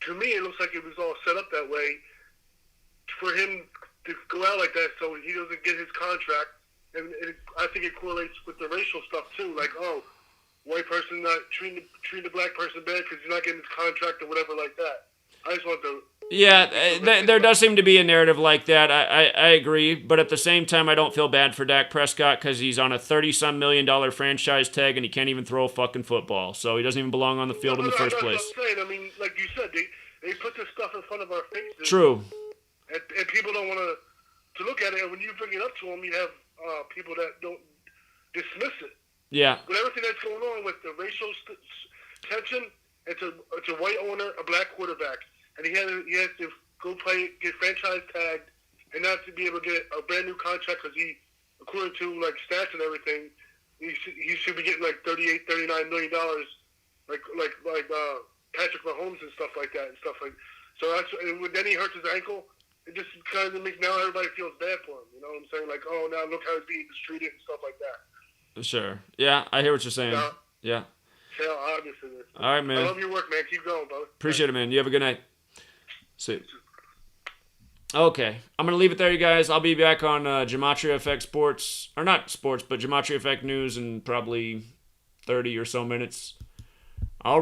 To me, it looks like it was all set up that way for him to go out like that, so he doesn't get his contract. And I think it correlates with the racial stuff too, like, oh, white person not treating the black person bad because he's not getting his contract or whatever like that. I just want to... Yeah, there does seem to be a narrative like that. I agree, but at the same time, I don't feel bad for Dak Prescott because he's on a $30-some million franchise tag and he can't even throw a fucking football, so he doesn't even belong on the field in the first place. That's what I'm saying. I mean, like you said, they put this stuff in front of our faces. True. And people don't want to look at it, and when you bring it up to them, you have people that don't dismiss it. Yeah. With everything that's going on with the racial tension, it's a white owner, a black quarterback, and he has to go get franchise tagged, and not to be able to get a brand new contract because he, according to like stats and everything, he should be getting like $38, $39 million, like Patrick Mahomes and stuff like that and stuff like. So and then he hurts his ankle. It just kind of makes now everybody feels bad for him. You know what I'm saying? Like, oh, now look how he's being mistreated and stuff like that. Sure. Yeah, I hear what you're saying. Yeah. Hell, obviously. All right, man. I love your work, man. Keep going, brother. Appreciate it, man. You have a good night. See you. Okay, I'm going to leave it there, you guys. I'll be back on Gematria Effect Sports, or not sports, but Gematria Effect News in probably 30 or so minutes.